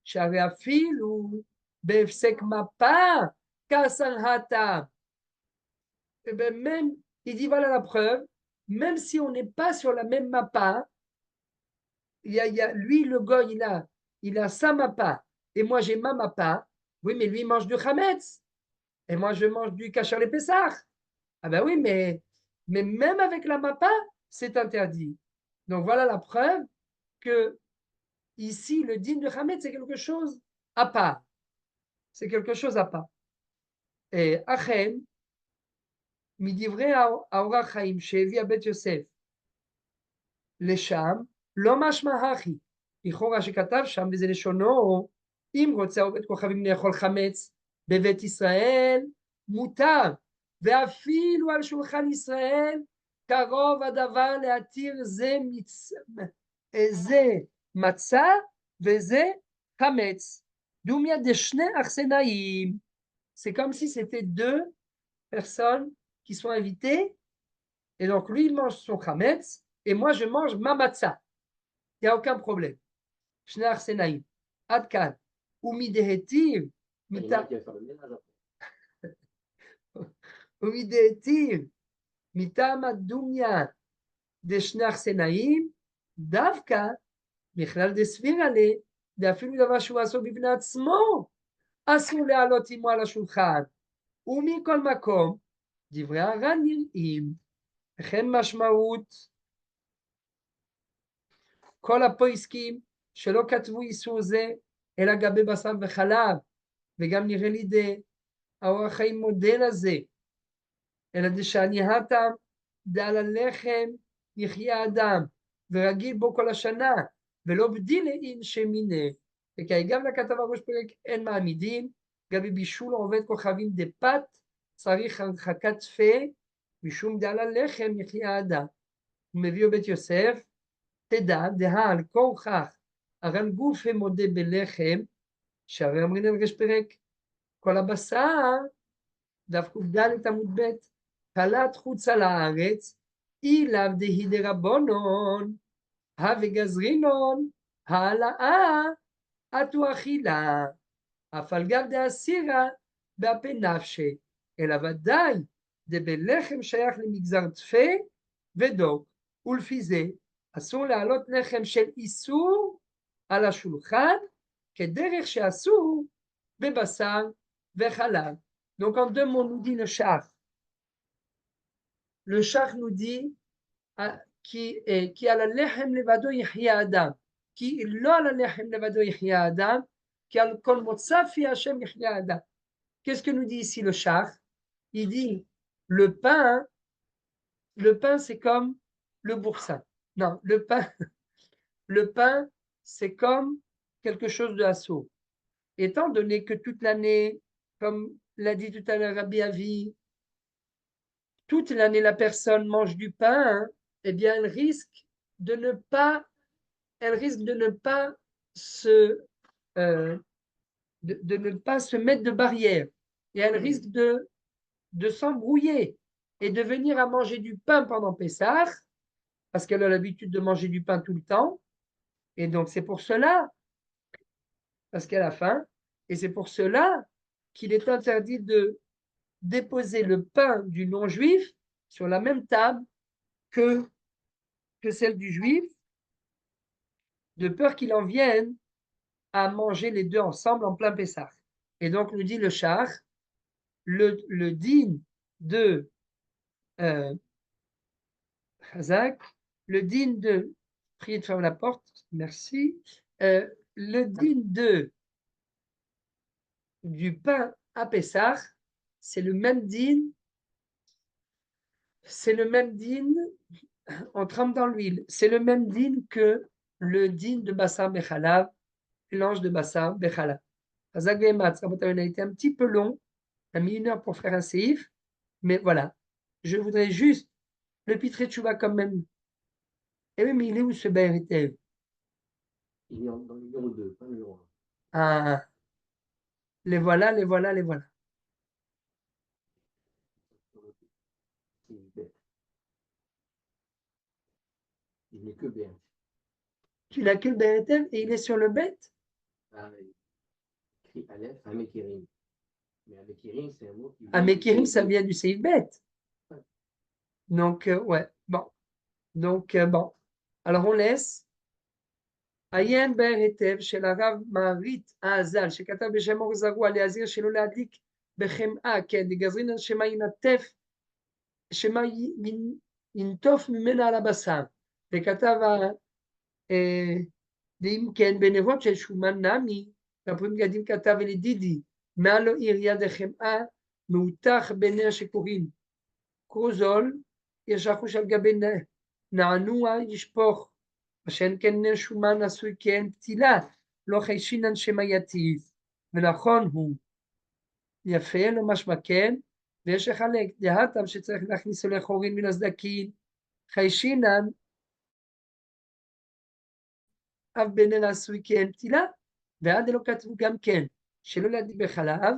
שהרי אפילו בהפסק מפה כעסן הטעם. Même, il dit voilà la preuve, même si on n'est pas sur la même mappa, lui, le goy, il a sa mappa, et moi j'ai ma mappa. Oui, mais lui, il mange du chametz. Et moi, je mange du kasher les Pessah. Ah ben oui, mais même avec la mappa, c'est interdit. Donc voilà la preuve que ici, le din de chametz, c'est quelque chose à part. C'est quelque chose à part. Et Achem, מדברי האורח חיים שהביא הבית יוסף לשם, לא משמע הכי. לכאורה שכתב שם, וזה לשונו, אם רוצה עובד כוכבים לאכול חמץ בבית ישראל, מותר, ואפילו על שולחן ישראל, קרוב הדבר להתיר זה מצה וזה חמץ. דומיה דשני אכסנאים. C'est comme si c'était deux personnes qui sont invitées, et donc lui il mange son chametz, et moi je mange ma matzah. Il n'y a aucun problème. Shne Arsenaïm. Adkan. Umidehetir. Umidehetir. Mitam adumya de Shne Arsenaïm. Davka. Michlal de Svirale. D'afilu davar שהוא עשו בפני עצמו. אסור להעלות עמו על השולחן. ומכל מקום, דברי הר"ן נראים. וכן משמעות. כל הפויסקים שלא כתבו איסור זה, אלא גבי בשר וחלב, וגם נראה לי האורח חיים מודל הזה, אלא דשענייתם דעל הלחם יחיה אדם, ורגיל בו כל השנה, ולא בדילין שמיני, וכי גם לכתב הראש פרק אין מעמידים, גם בבישול עובד כוכבים דפת, צריך הרחקת פה, משום דעל הלחם יחיה אדם. הוא מביא בית יוסף, תדע, דהה על כורכך, הר"ן גוף מודה בלחם, שהרי אמרין על רש פרק, כל הבשר, דף ק"ד עמוד ב', פלט חוצה לארץ, אילאו דהי דרבנון, וגזרינון, העלאה, עטו אכילה, אף על גב דאסירה, באפה נפשי, אלא ודאי דבלחם שייך למגזר תפה ודוק, ולפי זה, אסור להעלות לחם של איסור על השולחן, כדרך שאסור בבשר וחלב. Donc en deux mots, nous dit le char. Le char nous dit qui a la lechem levado yihya adam, qui לא על הלחם לבדו יחיה האדם, כי על כל מוצא פי השם יחיה האדם. qu'est-ce que nous dit ici le char? Il dit, le pain, c'est comme le boursin. Non, le pain, c'est comme quelque chose de assaut. Étant donné que toute l'année, comme l'a dit tout à l'heure Rabbi Avi, toute l'année la personne mange du pain, eh bien elle risque de ne pas se de ne pas se mettre de barrière et elle risque de s'embrouiller et de venir à manger du pain pendant Pessah parce qu'elle a l'habitude de manger du pain tout le temps et donc c'est pour cela parce qu'elle a faim et c'est pour cela qu'il est interdit de déposer le pain du non-juif sur la même table que celle du juif, de peur qu'il en vienne à manger les deux ensemble en plein Pessah. Et donc, nous dit le char, le dîne de Hazak, le dîne de, priez de fermer la porte, merci, le dîne du pain à Pessah, c'est le même dîne on trempe dans l'huile. C'est le même dîne que le dîne de Bassar Bechalav, mélange de Bassar Bechalav. Hazak Ve'ematz, on a été un petit peu long, on a mis 1 heure pour faire un séif, mais voilà. Je voudrais juste, le Pitré Tchouva quand même. Eh oui, mais il est où ce Be'er Hetev? Il est dans le numéro 2, pas le numéro 1. Ah, les voilà, les voilà, les voilà. C'est bête. Il n'est que bien. Tu n'as que le Be'er Hetev et il est sur le bête? Ah, écrit Aleph, Amekirim. Mais Amekirim, c'est un mot qui. Amekirim, ça vient du Seif bête. Donc, ouais, bon. Donc, bon. Alors, on laisse. עיין בהר היטב של הרב מערית האזל, שכתב בשם אור זרוע להזהיר שלא להדליק בחמאה, כן, דגזרינן שמא ינטף, שמא ינטוף ממנה על הבשר, וכתב ואם כן בנבות של שומן נמי, והפרים גדים כתב ולדידי, מעל לו עיר יד החמאה, מאותח בנר שקוראים קרוזול, יש אחוש על גבי נענוע ישפוך, ושאין כן נר שומן עשוי כאין פתילה, לא חיישינן שמא יתיז, ונכון הוא, יפה, לא משמע כן, ויש לחלק, דהתם שצריך להכניס אלי חורין מן הסדקים, חיישינן, אף בנר עשוי כאין פתילה, ועד אלו כתבו גם כן, שלא להדליק בחלב,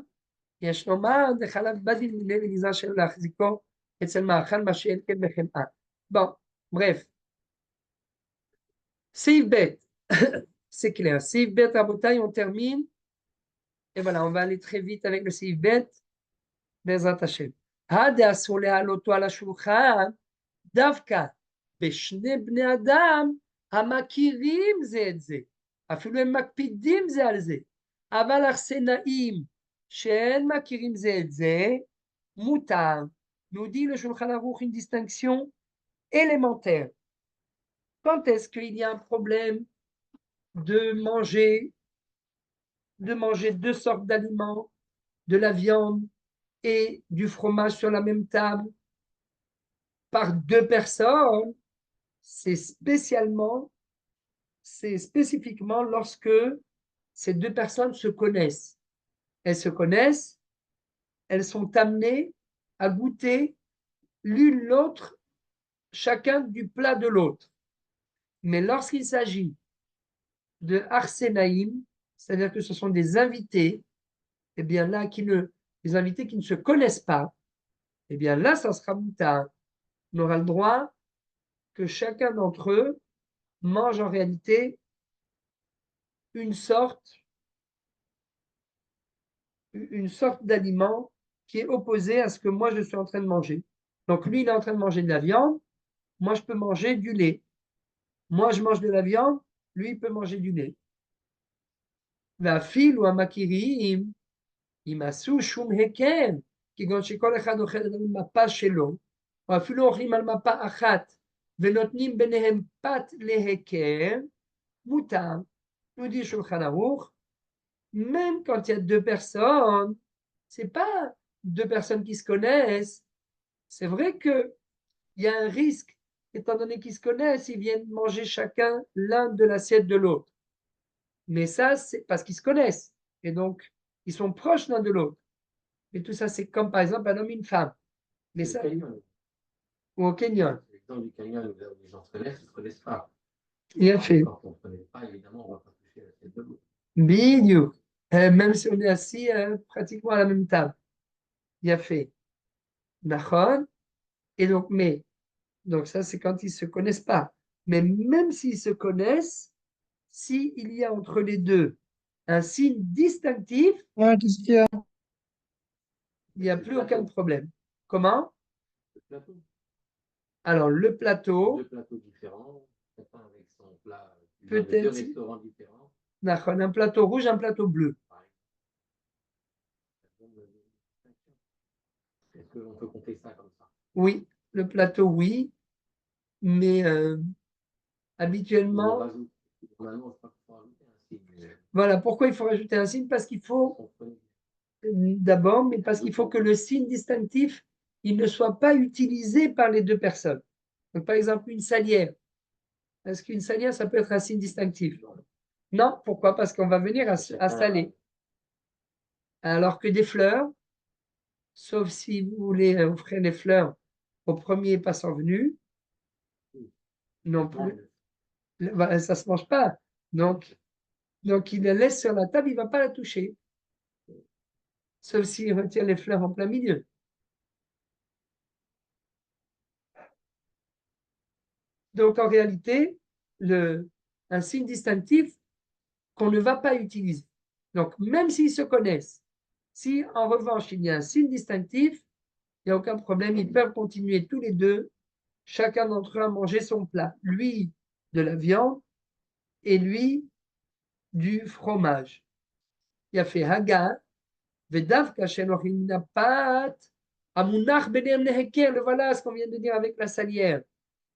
יש לומר, דחלב בדין מיני ונזהר שלא להחזיקו אצל מאכל, מה שאין כן בחמאה. Bon, bref. Seif bête, c'est clair. Seif bête à bouteille, on termine. Et voilà, on va aller très vite avec le seif bête. Bezrat Hashem. Hade asur le'aloto al hashulchan, davka, בשני בני אדם המכירים זה את זה. אפילו הם מקפידים זה על זה. אבל אכסנאים שאין מכירים זה את זה, מותר. Nous dit le Shulchan Aruch une distinction élémentaire. Quand est-ce qu'il y a un problème de manger 2 sortes d'aliments, de la viande et du fromage sur la même table par 2 personnes, c'est spécifiquement lorsque ces 2 personnes se connaissent. Elles se connaissent, elles sont amenées à goûter l'une l'autre, chacun du plat de l'autre. Mais lorsqu'il s'agit de Arsénaïm, c'est-à-dire que ce sont des invités, eh bien là, des invités qui ne se connaissent pas, eh bien là, ça sera moutar. On aura le droit que chacun d'entre eux mange en réalité une sorte d'aliment qui est opposé à ce que moi je suis en train de manger. Donc lui, il est en train de manger de la viande, moi je peux manger du lait. Moi je mange de la viande, lui il peut manger du lait. והפיל הוא המכירים, אם עשו שום היכר, כגון שכל אחד אוכל על מפה שלו, או אפילו אוכלים על מפה אחת, ונותנים ביניהם פת להיכר, מותר. Nous dit Shulchan Aruch, même quand il y a 2 personnes c'est pas deux personnes qui se connaissent. C'est vrai qu'il y a un risque, étant donné qu'ils se connaissent, ils viennent manger chacun l'un de l'assiette de l'autre. Mais ça, c'est parce qu'ils se connaissent. Et donc, ils sont proches l'un de l'autre. Mais tout ça, c'est comme par exemple un homme et une femme. Mais ça, ou au Kenya. C'est l'exemple du canyon où les gens se connaissent, ils ne se connaissent pas. Il a fait. Quand on ne se connaît pas, évidemment, on ne va pas toucher la tête de l'autre. Bidou. Même si on est assis pratiquement à la même table. Il a fait. Nachon. Et donc, mais, donc ça, c'est quand ils ne se connaissent pas. Mais même s'ils se connaissent, s'il y a entre les deux un signe distinctif, Qu'est-ce qu'il y a? il n'y a plus aucun problème. Comment? Le plateau. Alors, le plateau, Deux plateaux différents, chacun avec son plat, dans deux peut-être, restaurants différents. Nachon, un plateau rouge, un plateau bleu. Est-ce qu'on peut compter ça comme ça? Oui, le plateau, oui, mais On habituellement, rajoute. Normalement, je crois qu'il faut rajouter un signe. voilà, pourquoi il faut rajouter un signe? Parce qu'il faut, On connaît. d'abord, mais parce qu'il faut que le signe distinctif, il ne soit pas utilisé par les deux personnes. Donc, par exemple, une salière. Est-ce qu'une salière, ça peut être un signe distinctif? Non, pourquoi? Parce qu'on va venir installer. Alors que des fleurs, sauf si vous voulez offrir les fleurs au premier passant venu, non plus. Ça ne se mange pas. Donc, il la laisse sur la table, il ne va pas la toucher. Sauf s'il retire les fleurs en plein milieu. Donc, en réalité, un signe distinctif qu'on ne va pas utiliser. Donc, même s'ils se connaissent, si en revanche il y a un signe distinctif, il n'y a aucun problème, ils peuvent continuer tous les deux, chacun d'entre eux à manger son plat. Lui, de la viande et lui, du fromage. Il a fait Haga, Vedavka Shenochim Napat, Amunach Benem Neheker, le voilà ce qu'on vient de dire avec la salière.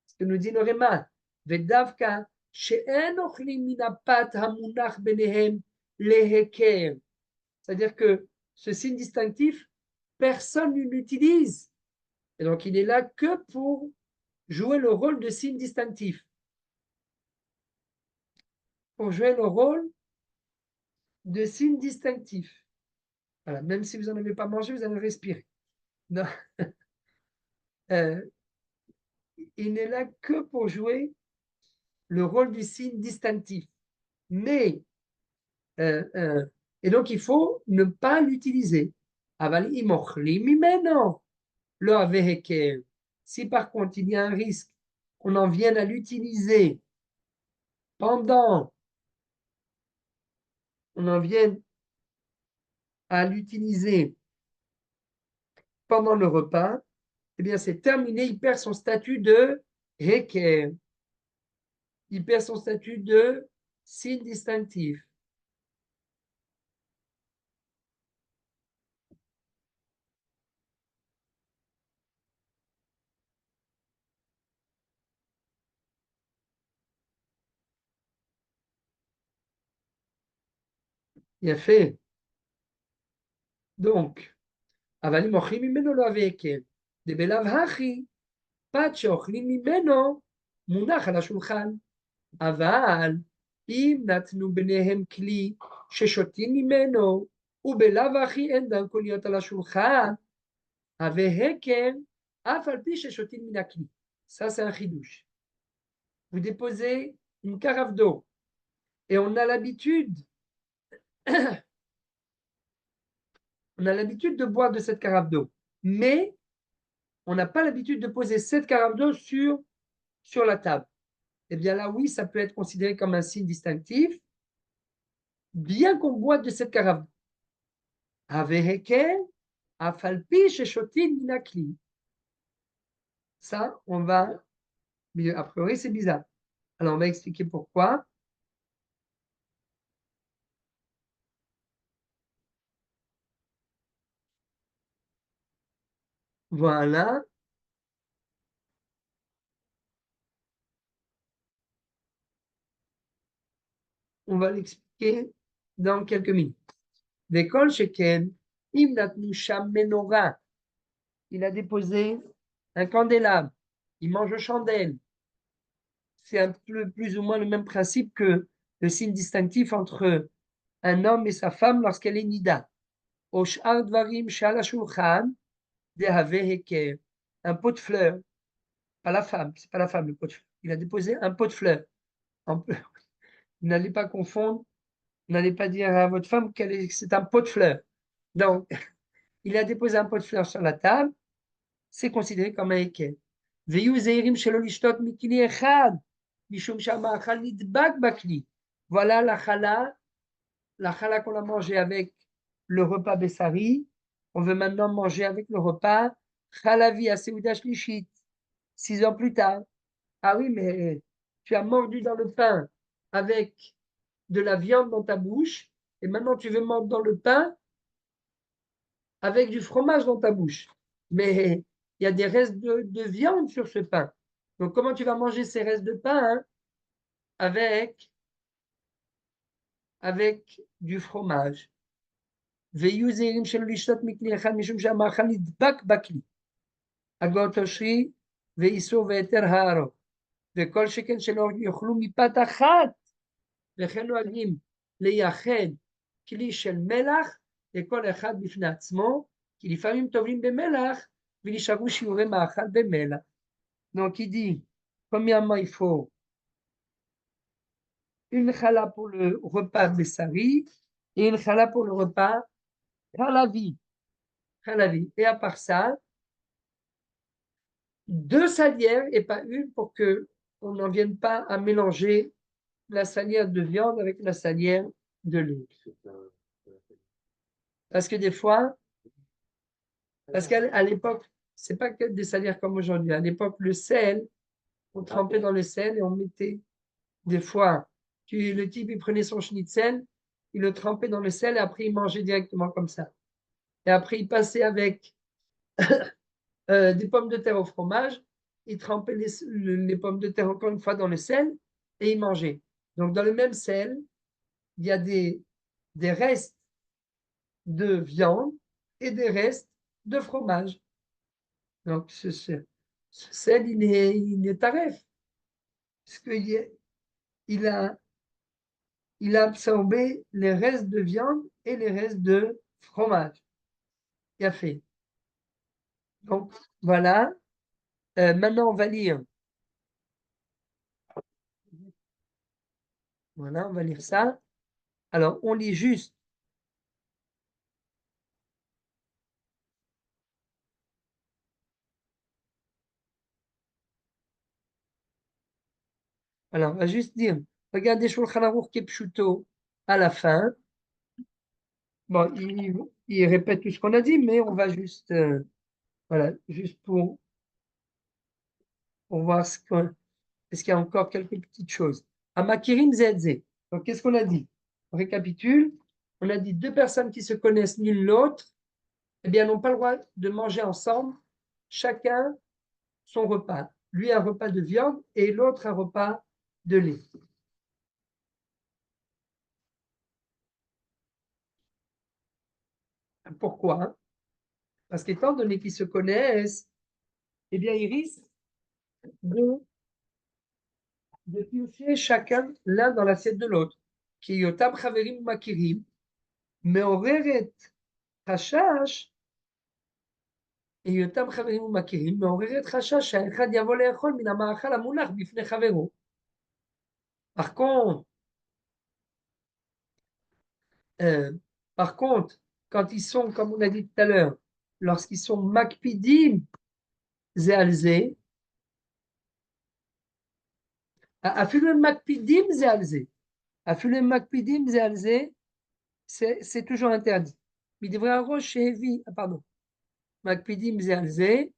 Ce que nous dit le Réma. Vedavka She'en Ochlim Minapat Hamunach Benehem Leheker. C'est-à-dire que ce signe distinctif, personne ne l'utilise. Et donc, il est là que pour jouer le rôle de signe distinctif. Pour jouer le rôle de signe distinctif. Voilà, même si vous n'en avez pas mangé, vous allez respirer. Non. Il n'est là que pour jouer le rôle du signe distinctif. Mais, et donc il faut ne pas l'utiliser. Aval imochli mimeno, lo aveheker. Si par contre il y a un risque qu'on en vienne à l'utiliser pendant, on en vienne à l'utiliser pendant le repas, eh bien c'est terminé, il perd son statut de heker. Il perd son statut de signe distinctif. Il a fait. Donc, אבל אם אוכלים ממנו לא הווה היקל. דבלאו הכי, פת שאוכלים ממנו מונח על השולחן. אבל אם נתנו ביניהם כלי ששותים ממנו, ובלאו הכי אין דרכו להיות על השולחן, הווה הקל, אף על פי ששותים מן הכלי. Ça, c'est un chidouche. Vous déposez une carafe d'eau et on a l'habitude de boire de cette carafe d'eau. Mais on n'a pas l'habitude de poser cette carafe d'eau sur la table. Eh bien là, oui, ça peut être considéré comme un signe distinctif, bien qu'on boive de cette carafe d'eau. Ça, on va. A priori, c'est bizarre. Alors, on va expliquer pourquoi. Voilà. On va l'expliquer dans quelques minutes. L'école chez Ken, Im natnu sham menorah. Il a déposé un candélabre. Il mange chandelle. C'est un peu plus ou moins le même principe que le signe distinctif entre un homme et sa femme lorsqu'elle est nida. Oshar dvarim shal hashulchan dehave heker. Un pot de fleurs. Pas la femme, c'est pas la femme le pot de fleurs. Il a déposé un pot de fleurs. Vous n'allez pas confondre, vous n'allez pas dire à votre femme que c'est un pot de fleurs. Donc, il a déposé un pot de fleurs sur la table, c'est considéré comme un heker. Veyu zeirim shelo lishtot mikli echad, mishum shama'achal nidbak bakli. Voilà la chala qu'on a mangé avec le repas Bessari. On veut maintenant manger avec le repas Chalavi à Seuda Shlishit, 6 heures plus tard. Ah oui, mais tu as mordu dans le pain avec de la viande dans ta bouche, et maintenant tu veux mordre dans le pain avec du fromage dans ta bouche. Mais il y a des restes de viande sur ce pain. Donc comment tu vas manger ces restes de pain avec du fromage? ויהיו זהירים שלא לשתות מכלי אחד משום שהמאכל נדבק בכלי. הגות אושרי ואיסור והיתר הארוך. וכל שכן שלא יאכלו מפת אחת. וכן נוהגים לייחד כלי של מלח לכל אחד בפני עצמו, כי לפעמים טובלים במלח ונשארו שיעורי מאכל במלח. Donc il dit, premièrement il faut une chala pour le repas Bessari et une chala pour le repas Chalavi. Et à part ça, 2 salières et pas une pour qu'on n'en vienne pas à mélanger la salière de viande avec la salière de lait. Parce que des fois, parce qu'à l'époque, c'est pas que des salières comme aujourd'hui. À l'époque, le sel, on trempait dans le sel et on mettait des fois, le type il prenait son schnitzel, il le trempait dans le sel et après il mangeait directement comme ça. Et après il passait avec des pommes de terre au fromage, il trempait les pommes de terre encore une fois dans le sel et il mangeait. Donc dans le même sel, il y a des restes de viande et des restes de fromage. Donc ce sel, il est taref. Parce qu'il a absorbé les restes de viande et les restes de fromage. Il a fait. Donc voilà. Maintenant, on va lire. Voilà, on va lire ça. Alors, on lit juste. Alors, on va juste dire, regardez Shulchan Aruch Kepshuto à la fin. Bon, il répète tout ce qu'on a dit, mais on va juste, voilà, juste pour voir est-ce qu'il y a encore quelques petites choses. Amakirim Zedze. Donc, qu'est-ce qu'on a dit? On récapitule. On a dit 2 personnes qui se connaissent l'une l'autre, eh bien, n'ont pas le droit de manger ensemble, chacun son repas. Lui, un repas de viande et l'autre, un repas de lait. Pourquoi? Parce qu'étant donné qu'ils se connaissent, eh bien, ils risquent de piocher chacun l'un dans l'assiette de l'autre. Qui yotam chaverim makirim, meoreret chashash, et yotam chaverim makirim, meoreret chashash, שהאחד יבוא לאכול מן המאכל המונח בפני חברו. Par contre, quand ils sont, comme on a dit tout à l'heure, lorsqu'ils sont makpidim zealze, afilum makpidim zealze, afilum makpidim zealze, c'est toujours interdit. Midivra roche hevi, pardon, makpidim zealze,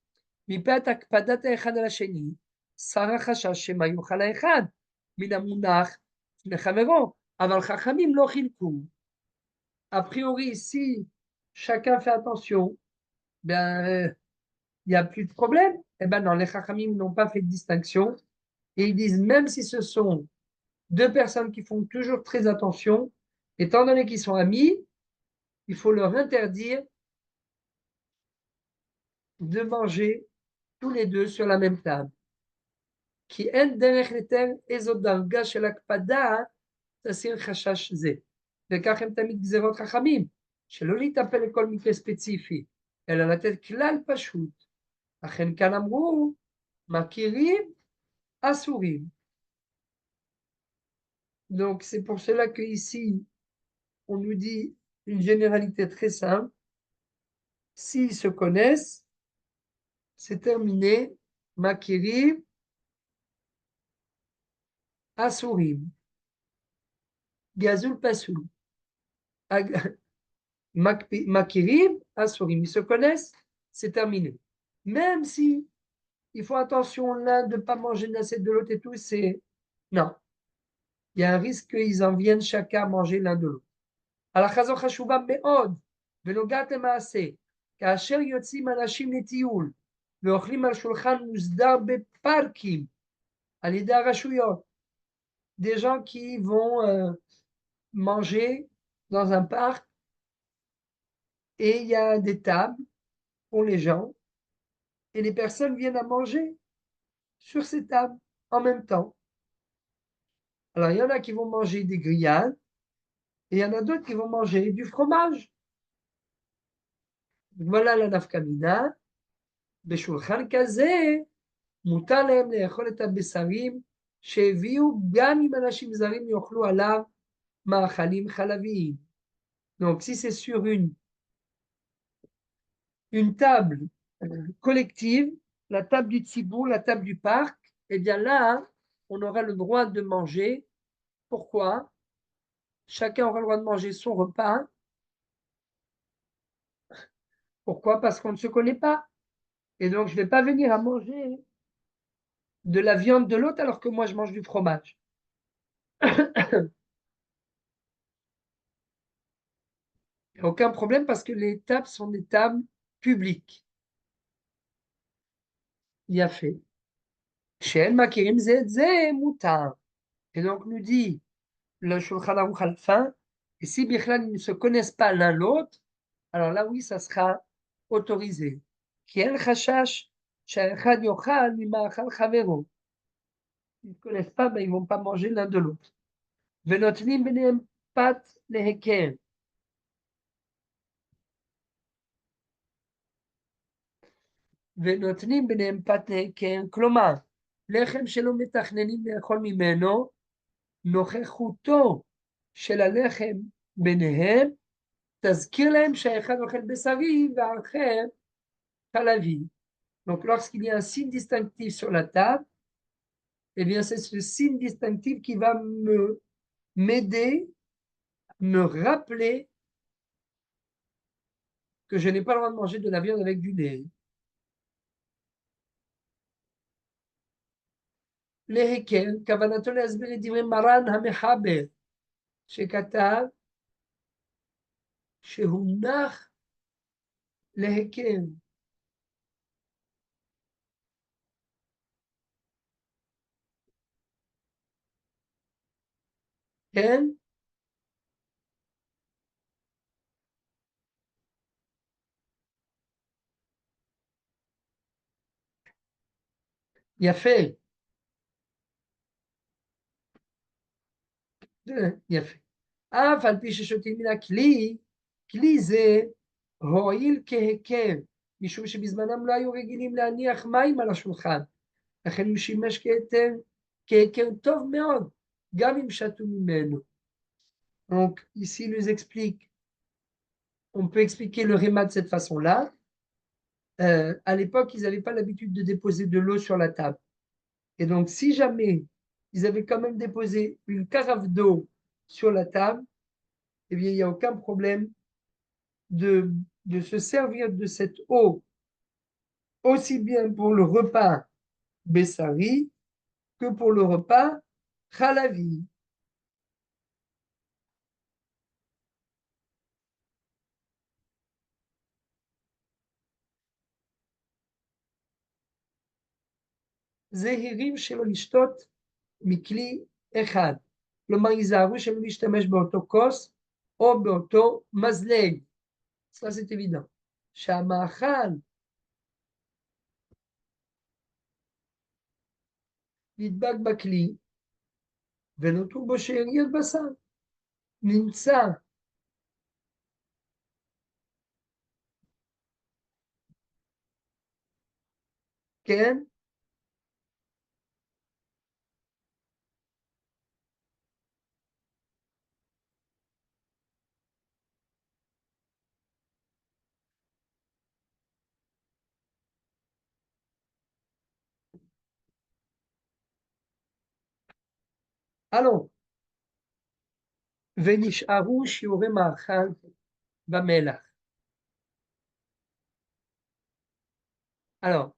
mipat akpadat echad al hasheni, sara chashash shema yochal haechad, min hamunach לפני חברו, אבל חכמים לא חילקו. A priori, si chacun fait attention, ben, il n'y a plus de problème. Eh ben non, les Chachamim n'ont pas fait de distinction. Et ils disent, même si ce sont 2 personnes qui font toujours très attention, étant donné qu'ils sont amis, il faut leur interdire de manger tous les deux sur la même table. כי אין דרך לתאר איזו דרגה של הקפדה תסיר חשש זה. וכך הם תמיד גזירות חכמים, שלא להיטפל לכל מקרה ספציפי, אלא לתת כלל פשוט. אכן כאן אמרו, מכירים, אסורים. Donc c'est pour cela que ici on nous dit une généralité très simple. S'ils se connaissent, c'est terminé. Makirim, Asurim, Gazul Pasoul. Makirim, Asurim. Ils se connaissent, c'est terminé. Même si il faut attention l'un de ne pas manger une assiette de l'autre et tout, c'est. Non. Il y a un risque qu'ils en viennent chacun manger l'un de l'autre. הלכה זו חשובה מאוד, ונוגעת למעשה, כאשר יוצאים אנשים לטיול, ואוכלים על שולחן מוסדר בפארקים, על ידי הרשויות, des gens qui vont manger dans un parc, et il y a des tables pour les gens, et les personnes viennent à manger sur ces tables en même temps. Alors il y en a qui vont manger des grillades, et il y en a d'autres qui vont manger du fromage. Voilà la nafkamina. בשולחן כזה מותר להם לאכול את הבשרים שהביאו גם אם אנשים זרים יאכלו עליו מאכלים חלביים. Donc si c'est sur une table collective, la table du tzibour, la table du parc, eh bien là, on aura le droit de manger. Pourquoi? Chacun aura le droit de manger son repas. Pourquoi? Parce qu'on ne se connaît pas. Et donc, je ne vais pas venir à manger de la viande de l'autre alors que moi, je mange du fromage. Aucun problème parce que les tables sont des tables publiques. Il y a fait. Chez Makirim Zedze Moutar. Et donc, nous dit le Shulchan Aruch à la fin, et si Bichlan ils ne se connaissent pas l'un l'autre, alors là, oui, ça sera autorisé. Qui el chashash, she'echad yochal mima'achal chavero. Ils ne connaissent pas, ben, ils ne vont pas manger l'un de l'autre. Venotnim benehem pat leheker. ונותנים ביניהם פת להיכר, כלומר, לחם שלא מתכננים לאכול ממנו, נוכחותו של הלחם ביניהם, תזכיר להם שהאחד אוכל בשרי והאחר חלבי. Donc, lorsqu'il y a un signe distinctif sur la table, eh bien, c'est ce signe distinctif qui va m'aider, me rappeler que je n'ai pas le droit de manger de la viande avec du lait. להיכר, כוונתו להסביר את דברי מרן המחבר, שכתב שהונח להיכר. כן? יפה. יפה. אף על פי ששותים מן הכלי, כלי זה הועיל כהיכר, משום שבזמנם לא היו רגילים להניח מים על השולחן, לכן הוא שימש כהיכר טוב מאוד, גם אם שתו ממנו. Donc, ici, il nous explique, on peut expliquer le réma de cette façon-là. À l'époque, ils n'avaient pas l'habitude de déposer de l'eau sur la table. Et donc, si jamais ils avaient quand même déposé une carafe d'eau sur la table, eh bien, il n'y a aucun problème de se servir de cette eau aussi bien pour le repas Bessari que pour le repas Khalavi. זהירים שלא לשתות מכלי אחד. כלומר, ייזהרו שלא להשתמש באותו כוס או באותו מזלג. Ça, c'est évident. שהמאכל נדבק בכלי, ונותרו בו שאריות בשר. נמצא כן? allons, ונשארו שיעורי מאכל במלח. alors,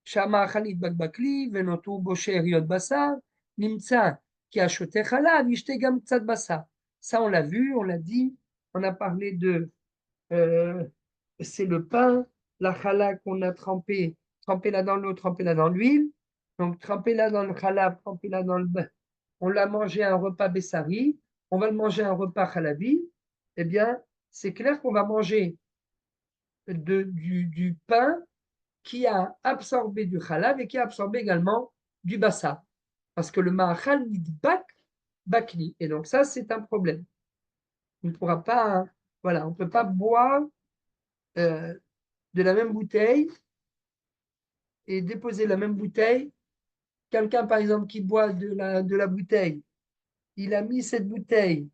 שהמאכל נדבק בכלי ונותרו בו שאריות בשר, נמצא כי השותה חלב ישתה גם קצת בשר. Ça, on l'a vu, on l'a dit, on a parlé de, c'est le pain, la challah qu'on a trempé là dans l'eau, trempé là dans l'huile. Donc, trempé là dans le challah, trempé là dans le bain. On l'a mangé à un repas Bessari, on va le manger à un repas Khalavi. Eh bien, c'est clair qu'on va manger du pain qui a absorbé du Khalav et qui a absorbé également du Bassa. Parce que le Ma'achal nidbak bakli. Et donc, ça, c'est un problème. On ne pourra pas, voilà, on ne peut pas boire de la même bouteille et déposer la même bouteille. Quelqu'un, par exemple, qui boit de la bouteille, il a mis cette bouteille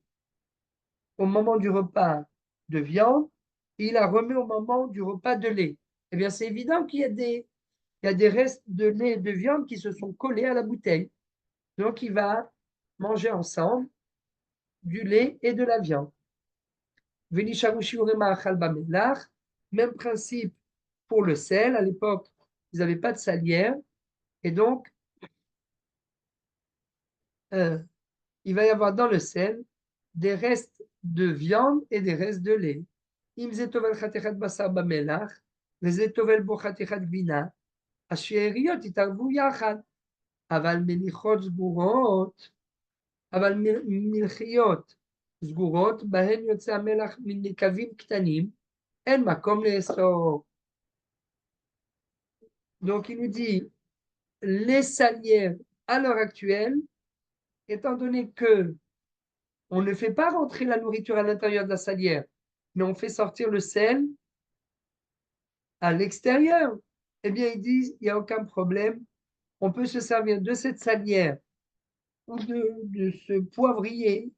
au moment du repas de viande et il la remet au moment du repas de lait. Eh bien, c'est évident qu'il y a des restes de lait et de viande qui se sont collés à la bouteille. Donc, il va manger ensemble du lait et de la viande. Même principe pour le sel. À l'époque, ils n'avaient pas de salière. Et donc, il va y avoir dans le sel des restes de viande et des restes de lait. אם זה טובל חתיכת בשר במלח, וזה טובל בו חתיכת גבינה, השאריות יתערבו יחד. אבל מליחות סגורות, אבל מלחיות סגורות, בהן יוצא המלח מנקבים קטנים, אין מקום לאסור. Donc il nous dit, les salières à l'heure actuelle, étant donné que on ne fait pas rentrer la nourriture à l'intérieur de la salière, mais on fait sortir le sel à l'extérieur, eh bien, ils disent, il n'y a aucun problème, on peut se servir de cette salière ou de ce poivrier,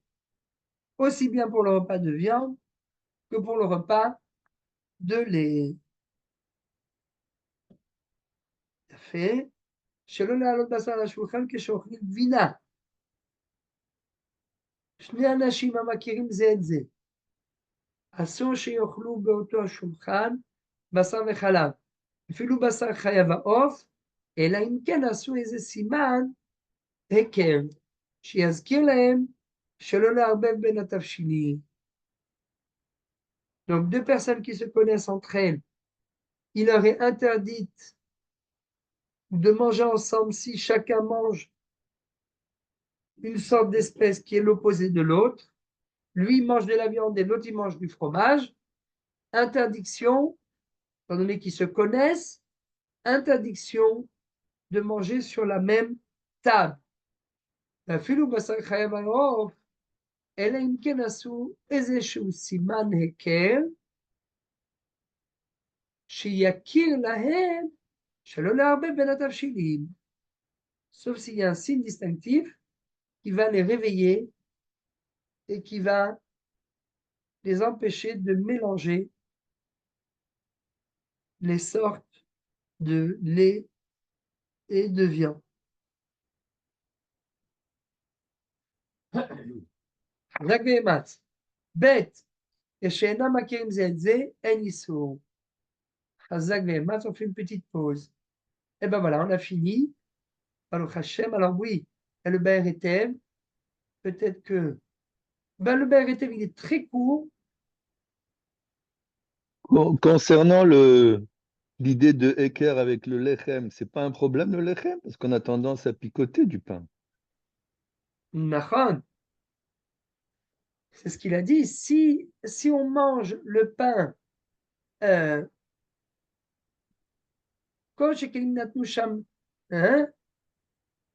aussi bien pour le repas de viande que pour le repas de lait. fait, שלא להעלות בשר לשולחן כשאוכלים גבינה. שני אנשים המכירים זה את זה. אסור שיאכלו באותו השולחן בשר וחלב. אפילו בשר חיה ועוף, אלא אם כן עשו איזה סימן היכר, שיזכיר להם שלא לערבב בין התבשילים. Donc, deux personnes qui se connaissent entre elles, il leur est interdit de manger ensemble si chacun mange une sorte d'espèce qui est l'opposé de l'autre. Lui, il mange de la viande et l'autre, il mange du fromage. Interdiction, étant donné qu'ils se connaissent, interdiction de manger sur la même table. אפילו בשר חיה ועוף, אלא אם כן עשו איזשהו סימן היכר, שיכיר להם שלא לערבב בין התבשילים. Sauf s'il y a un signe distinctif qui va les réveiller et qui va les empêcher de mélanger les sortes de lait et de viande. רק ואמץ. ב' שאינם מכירים זה את זה, אין איסור. חזק ואמץ, on fait une petite pause. Et ben voilà, on a fini. Baruch Hashem, alors oui, le Be'er Hetev, peut-être que le Be'er Hetev, il est très court. Concernant l'idée de Eker avec le lechem, c'est pas un problème le lechem parce qu'on a tendance à picoter du pain. Nachon. C'est ce qu'il a dit. Si on mange le pain,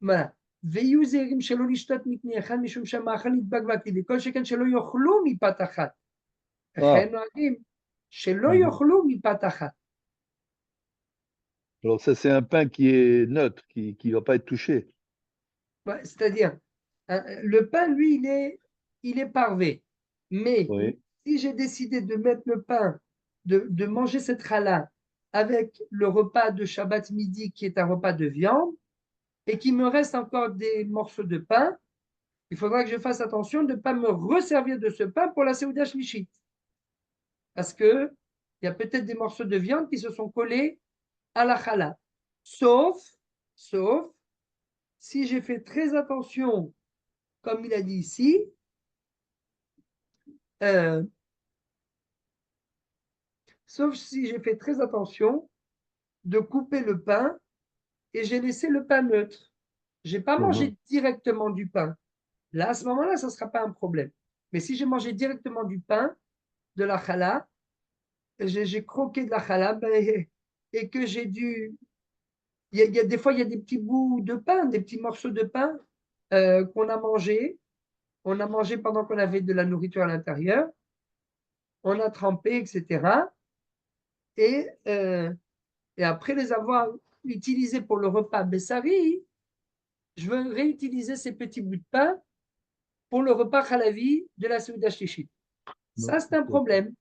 voilà. ויהיו זהירים שלא לשתות מקנה אחד משום שהמאכל נדבק והכלי, וכל שכן שלא יאכלו מפת אחת. וכן נוהגים שלא יאכלו מפת אחת. Alors ça, c'est un pain qui est neutre, qui ne va pas être touché. Ouais, c'est-à-dire, le pain, lui, il est parvé. Mais Oui. si j'ai décidé de mettre le pain, de manger cette challah avec le repas de Shabbat midi, qui est un repas de viande, et qu'il me reste encore des morceaux de pain, il faudra que je fasse attention de ne pas me resservir de ce pain pour la Seuda Shlishit. Parce qu'il y a peut-être des morceaux de viande qui se sont collés à la challah. Sauf si j'ai fait très attention, comme il a dit ici, sauf si j'ai fait très attention de couper le pain et j'ai laissé le pain neutre. Je n'ai pas mangé directement du pain. Là, à ce moment-là, ça ne sera pas un problème. Mais si j'ai mangé directement du pain, de la challah, j'ai croqué de la challah, ben, et que j'ai dû... des fois, il y a des petits bouts de pain, des petits morceaux de pain qu'on a mangé. On a mangé pendant qu'on avait de la nourriture à l'intérieur. On a trempé, etc. Et, et après les avoir utilisés pour le repas Bessari, je veux réutiliser ces petits bouts de pain pour le repas Khalavi de la Seuda Shlishit. Ça, c'est un problème.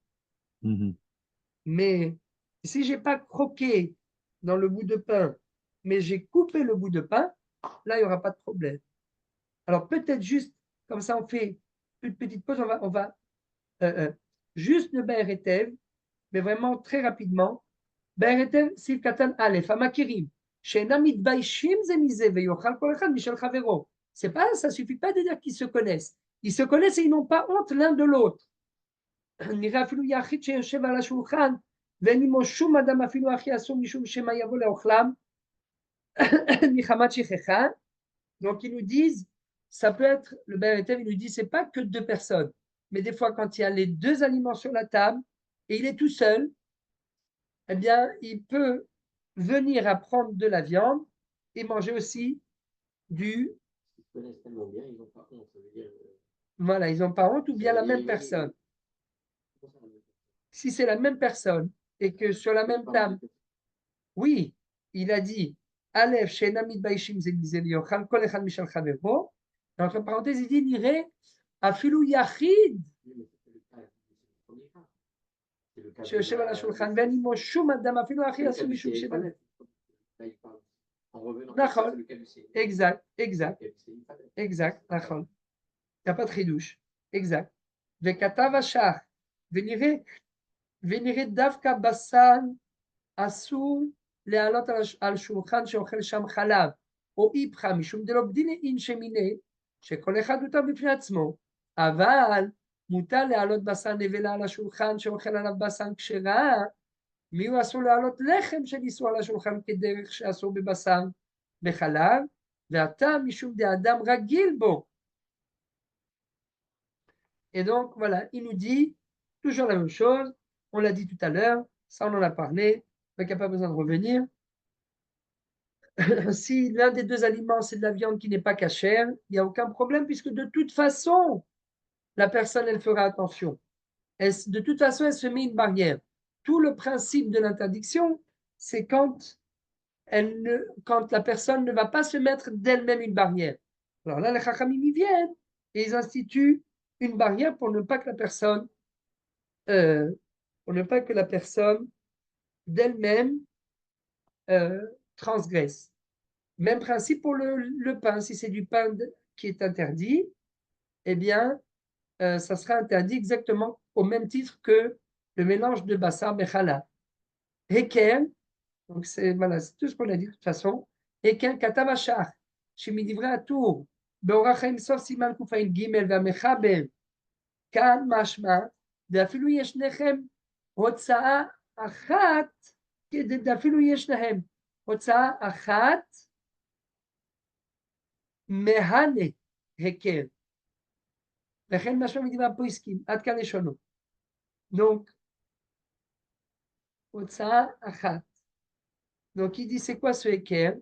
Mais si je n'ai pas croqué dans le bout de pain, mais j'ai coupé le bout de pain, là, il n'y aura pas de problème. Alors, peut-être juste, comme ça, on fait une petite pause, on va juste le Be'er Etev, mais vraiment très rapidement. Be'er Etev, Siv Katan Aleph, Amakirim, She'enam mitbaishim ze mize veyochal kol echad mishel chavero. C'est pas, ça suffit pas de dire qu'ils se connaissent. Ils se connaissent et ils n'ont pas honte l'un de l'autre. נראה אפילו יחיד שיושב על השולחן ואין עמו שום אדם אפילו הכי אסור משום שמא יבוא לאוכלם מחמת שכחה. Donc ils nous disent, ça peut être, le Be'er Etev, il nous dit, c'est pas que deux personnes, mais des fois quand il y a les deux aliments sur la table et il est tout seul, eh bien il peut venir à prendre de la viande et manger aussi du... Ils se connaissent tellement bien, ils n'ont pas honte. Ça veut dire, voilà, ils n'ont pas honte ou bien la même personne. Si c'est la même personne et que sur la même table, oui, il a dit Aleph, Shenamid Baishim Zegdizel Yochal, Kol Echad Mishal Chaverbo. Entre parenthèses, il dit Nire, Afilu Yachid, שיושב על השולחן, ואין עמו שום אדם, אפילו הכי אסור משום שבא. נכון, exact, נכון. Il n'y a pas de חידוש, exact. וכתב השח, ונראה דווקא בשר אסור להעלות על שולחן שאוכל שם חלב, או איפכא, משום דלא בדינא אין שמיני, שכל אחד הוא טוב בפני עצמו, אבל מותר להעלות בשר נבלה על השולחן שאוכל עליו בשר כשרה, מי הוא אסור להעלות לחם שניסו על השולחן כדרך שאסור בבשר בחלב, והטעם משום דאדם רגיל בו. Et donc, voilà, il nous dit toujours la même chose, on l'a dit tout à l'heure, ça on en a parlé, donc il n'y a pas besoin de revenir. Si l'un des deux aliments c'est de la viande qui n'est pas cachère, il n'y a aucun problème puisque de toute façon, la personne, elle fera attention. De toute façon, elle se met une barrière. Tout le principe de l'interdiction, c'est quand la personne ne va pas se mettre d'elle-même une barrière. Alors là, les Chachamim y viennent et ils instituent une barrière pour ne pas que la personne d'elle-même transgresse. Même principe pour le pain. Si c'est du pain qui est interdit, eh bien, ça sera interdit exactement au même titre que le mélange de bassar bechala. Hekel, donc voilà, c'est tout ce qu'on a dit de toute façon. Hekel katamashach, shemidivre atour, beorachem sof siman kufayin gimel ve'amechaber, kan mashma, ואפילו יש שניכם הוצאה אחת, ואפילו יש שניהם הוצאה אחת מהנה הקל. לכן משמע מדברי הפוסקים, עד כאן לשונו. Donc, הוצאה אחת. Donc, il dit, c'est quoi ce équerre?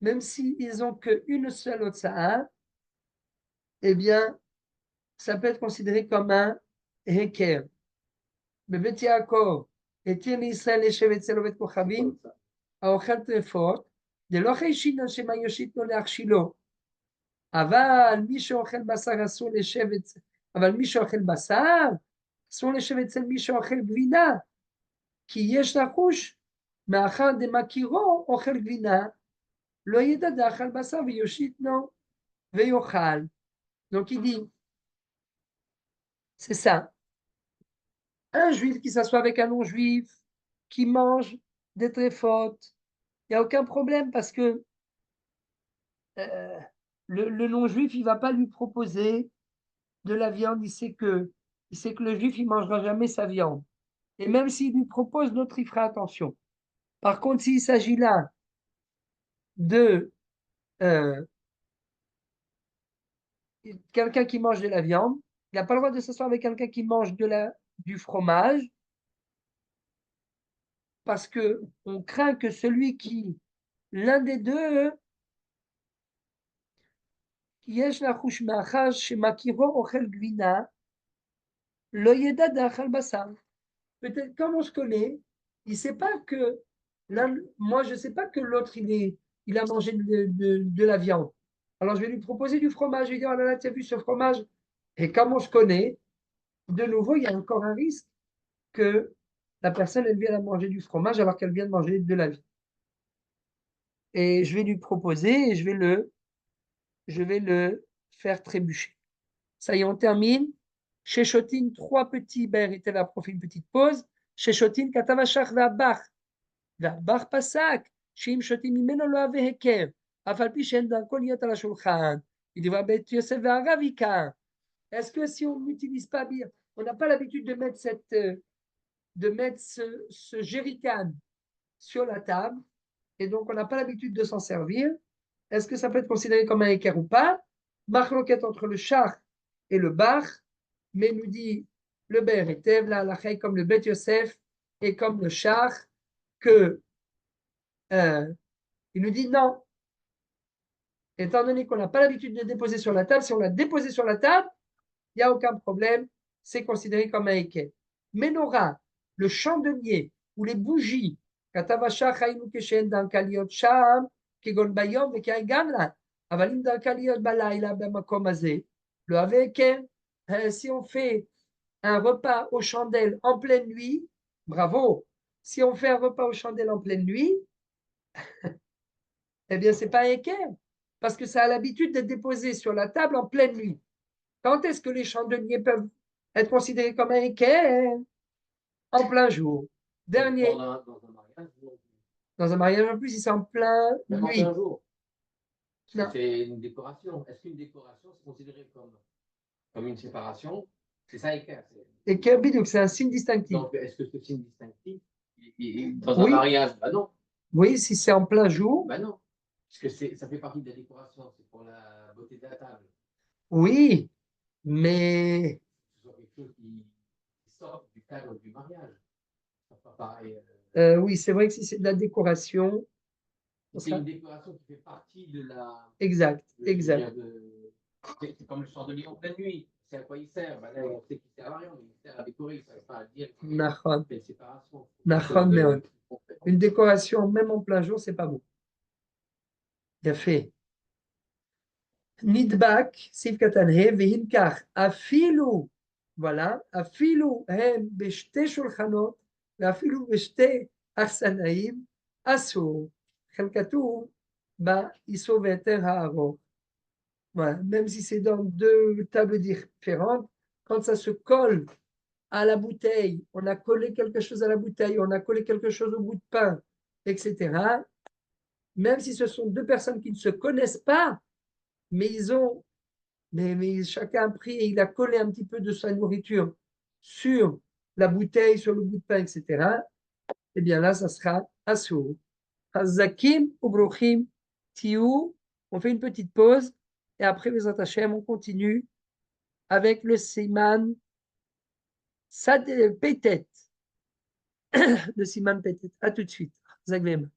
même s'ils n'ont qu'une seule Otsa'a, eh bien, ça peut être considéré comme un Heker. בבית יעקב, התיר לישראל לשבת אצל עובד כוכבים, האוכל טרפות, דלא חיישינן שמא יושיט לו להכשילו. אבל מי שאוכל בשר אסור לשבת, אבל מי שאוכל בשר, אסור לשבת אצל מי שאוכל גבינה, כי יש לחוש, מאחר דמכירו אוכל גבינה, לא ידדח על בשר ויושיט לו ויאכל. Donc il dit, c'est ça. Un juif qui s'assoit avec un non-juif, qui mange des tréfotes, il n'y a aucun problème parce que le non-juif, il ne va pas lui proposer de la viande, il sait que le juif, il ne mangera jamais sa viande. Et même s'il lui propose, l'autre, il fera attention. Par contre, s'il s'agit là de quelqu'un qui mange de la viande, il n'a pas le droit de s'asseoir avec quelqu'un qui mange du fromage, parce qu'on craint que l'un des deux, יש לחוש מאחר שמכירו אוכל גבינה, לא ידע דאכל בשר. Peut-être comme on se connaît, il ne sait pas que moi je ne sais pas que l'autre il a mangé de la viande. Alors je vais lui proposer du fromage. Je vais dire, oh là là, tu as vu ce fromage? Et comme on se connaît, de nouveau, il y a encore un risque que la personne elle vienne à manger du fromage alors qu'elle vient de manger de la viande. Et je vais lui proposer et je vais le faire trébucher. Ça y est, on termine. Chez Chotin, 3 petits ber étaient là pour faire une petite pause. Chez Chotin, Katavachach Vabach. Vabach Pasak. Shim Chotin Mimeno lo ave heker. Afal pi shen dan kol yot ala shulchan. Il dit, Bet Yosef ve'aravika. Est-ce que si on n'utilise pas bien, on n'a pas l'habitude de mettre ce jerrycan sur la table, et donc on n'a pas l'habitude de s'en servir, est-ce que ça peut être considéré comme un équerre ou pas? Marloquette entre le char et le bar, mais nous dit le ber et tev, la halakha comme le Bet Yosef et comme le char, que il nous dit non. Étant donné qu'on n'a pas l'habitude de déposer sur la table, si on l'a déposé sur la table, il n'y a aucun problème, c'est considéré comme un équerre. Menorah, le chandelier ou les bougies, katavasha chaynu keshen dan kaliot sham, kegon bayom vekay gamla, avalim dan kaliot balayla bamakom azeh, le aveker, si on fait un repas aux chandelles en pleine nuit, bravo, si on fait un repas aux chandelles en pleine nuit, eh bien, ce n'est pas un équerre, parce que ça a l'habitude d'être déposé sur la table en pleine nuit. Quand est-ce que les chandeliers peuvent être considérés comme un équerre? En plein jour. Dernier. Dans un mariage en plus, si c'est en plein nuit. En plein jour. C'est une décoration. Est-ce qu'une décoration, c'est considéré comme une séparation? C'est ça, équerre. Équerre bidouc, c'est un signe distinctif. Donc, est-ce que ce signe distinctif, dans un mariage, bah non. Oui, si c'est en plein jour. Bah non. Parce que ça fait partie de la décoration, c'est pour la beauté de la table. Oui, mais. Ce sont quelque chose qui sort du cadre du mariage. C'est pas pareil. Oui, c'est vrai que si c'est de la décoration. C'est une décoration qui fait partie de la. Exact. C'est comme le chandelier en pleine nuit. C'est à quoi il sert? Ben là, on sait qu'il sert à rien, mais il sert à décorer. Ça ne veut pas dire qu'il y a une séparation. Une décoration, même en plein jour, c'est pas beau. Il a fait. Nidbak, Sif Katanhe, Vehinkach, Afilu, voilà, Afilu, Hem, Beshte Shulchanot, Afilu, Beshte Arsanaïm, Asur, Chelkatou, Ba, Iso Veter Haaro. Voilà, même si c'est dans 2 tables différentes, quand ça se colle à la bouteille, on a collé quelque chose à la bouteille, on a collé quelque chose au bout de pain, etc. Même si ce sont 2 personnes qui ne se connaissent pas, mais mais chacun a pris et il a collé un petit peu de sa nourriture sur la bouteille, sur le bout de pain, etc. Eh bien là, ça sera assour. Hazakim ou brochim tiou. On fait une petite pause et après les Hashem, on continue avec le siman Pétet. Le siman Pétet. À tout de suite. Zagvemat.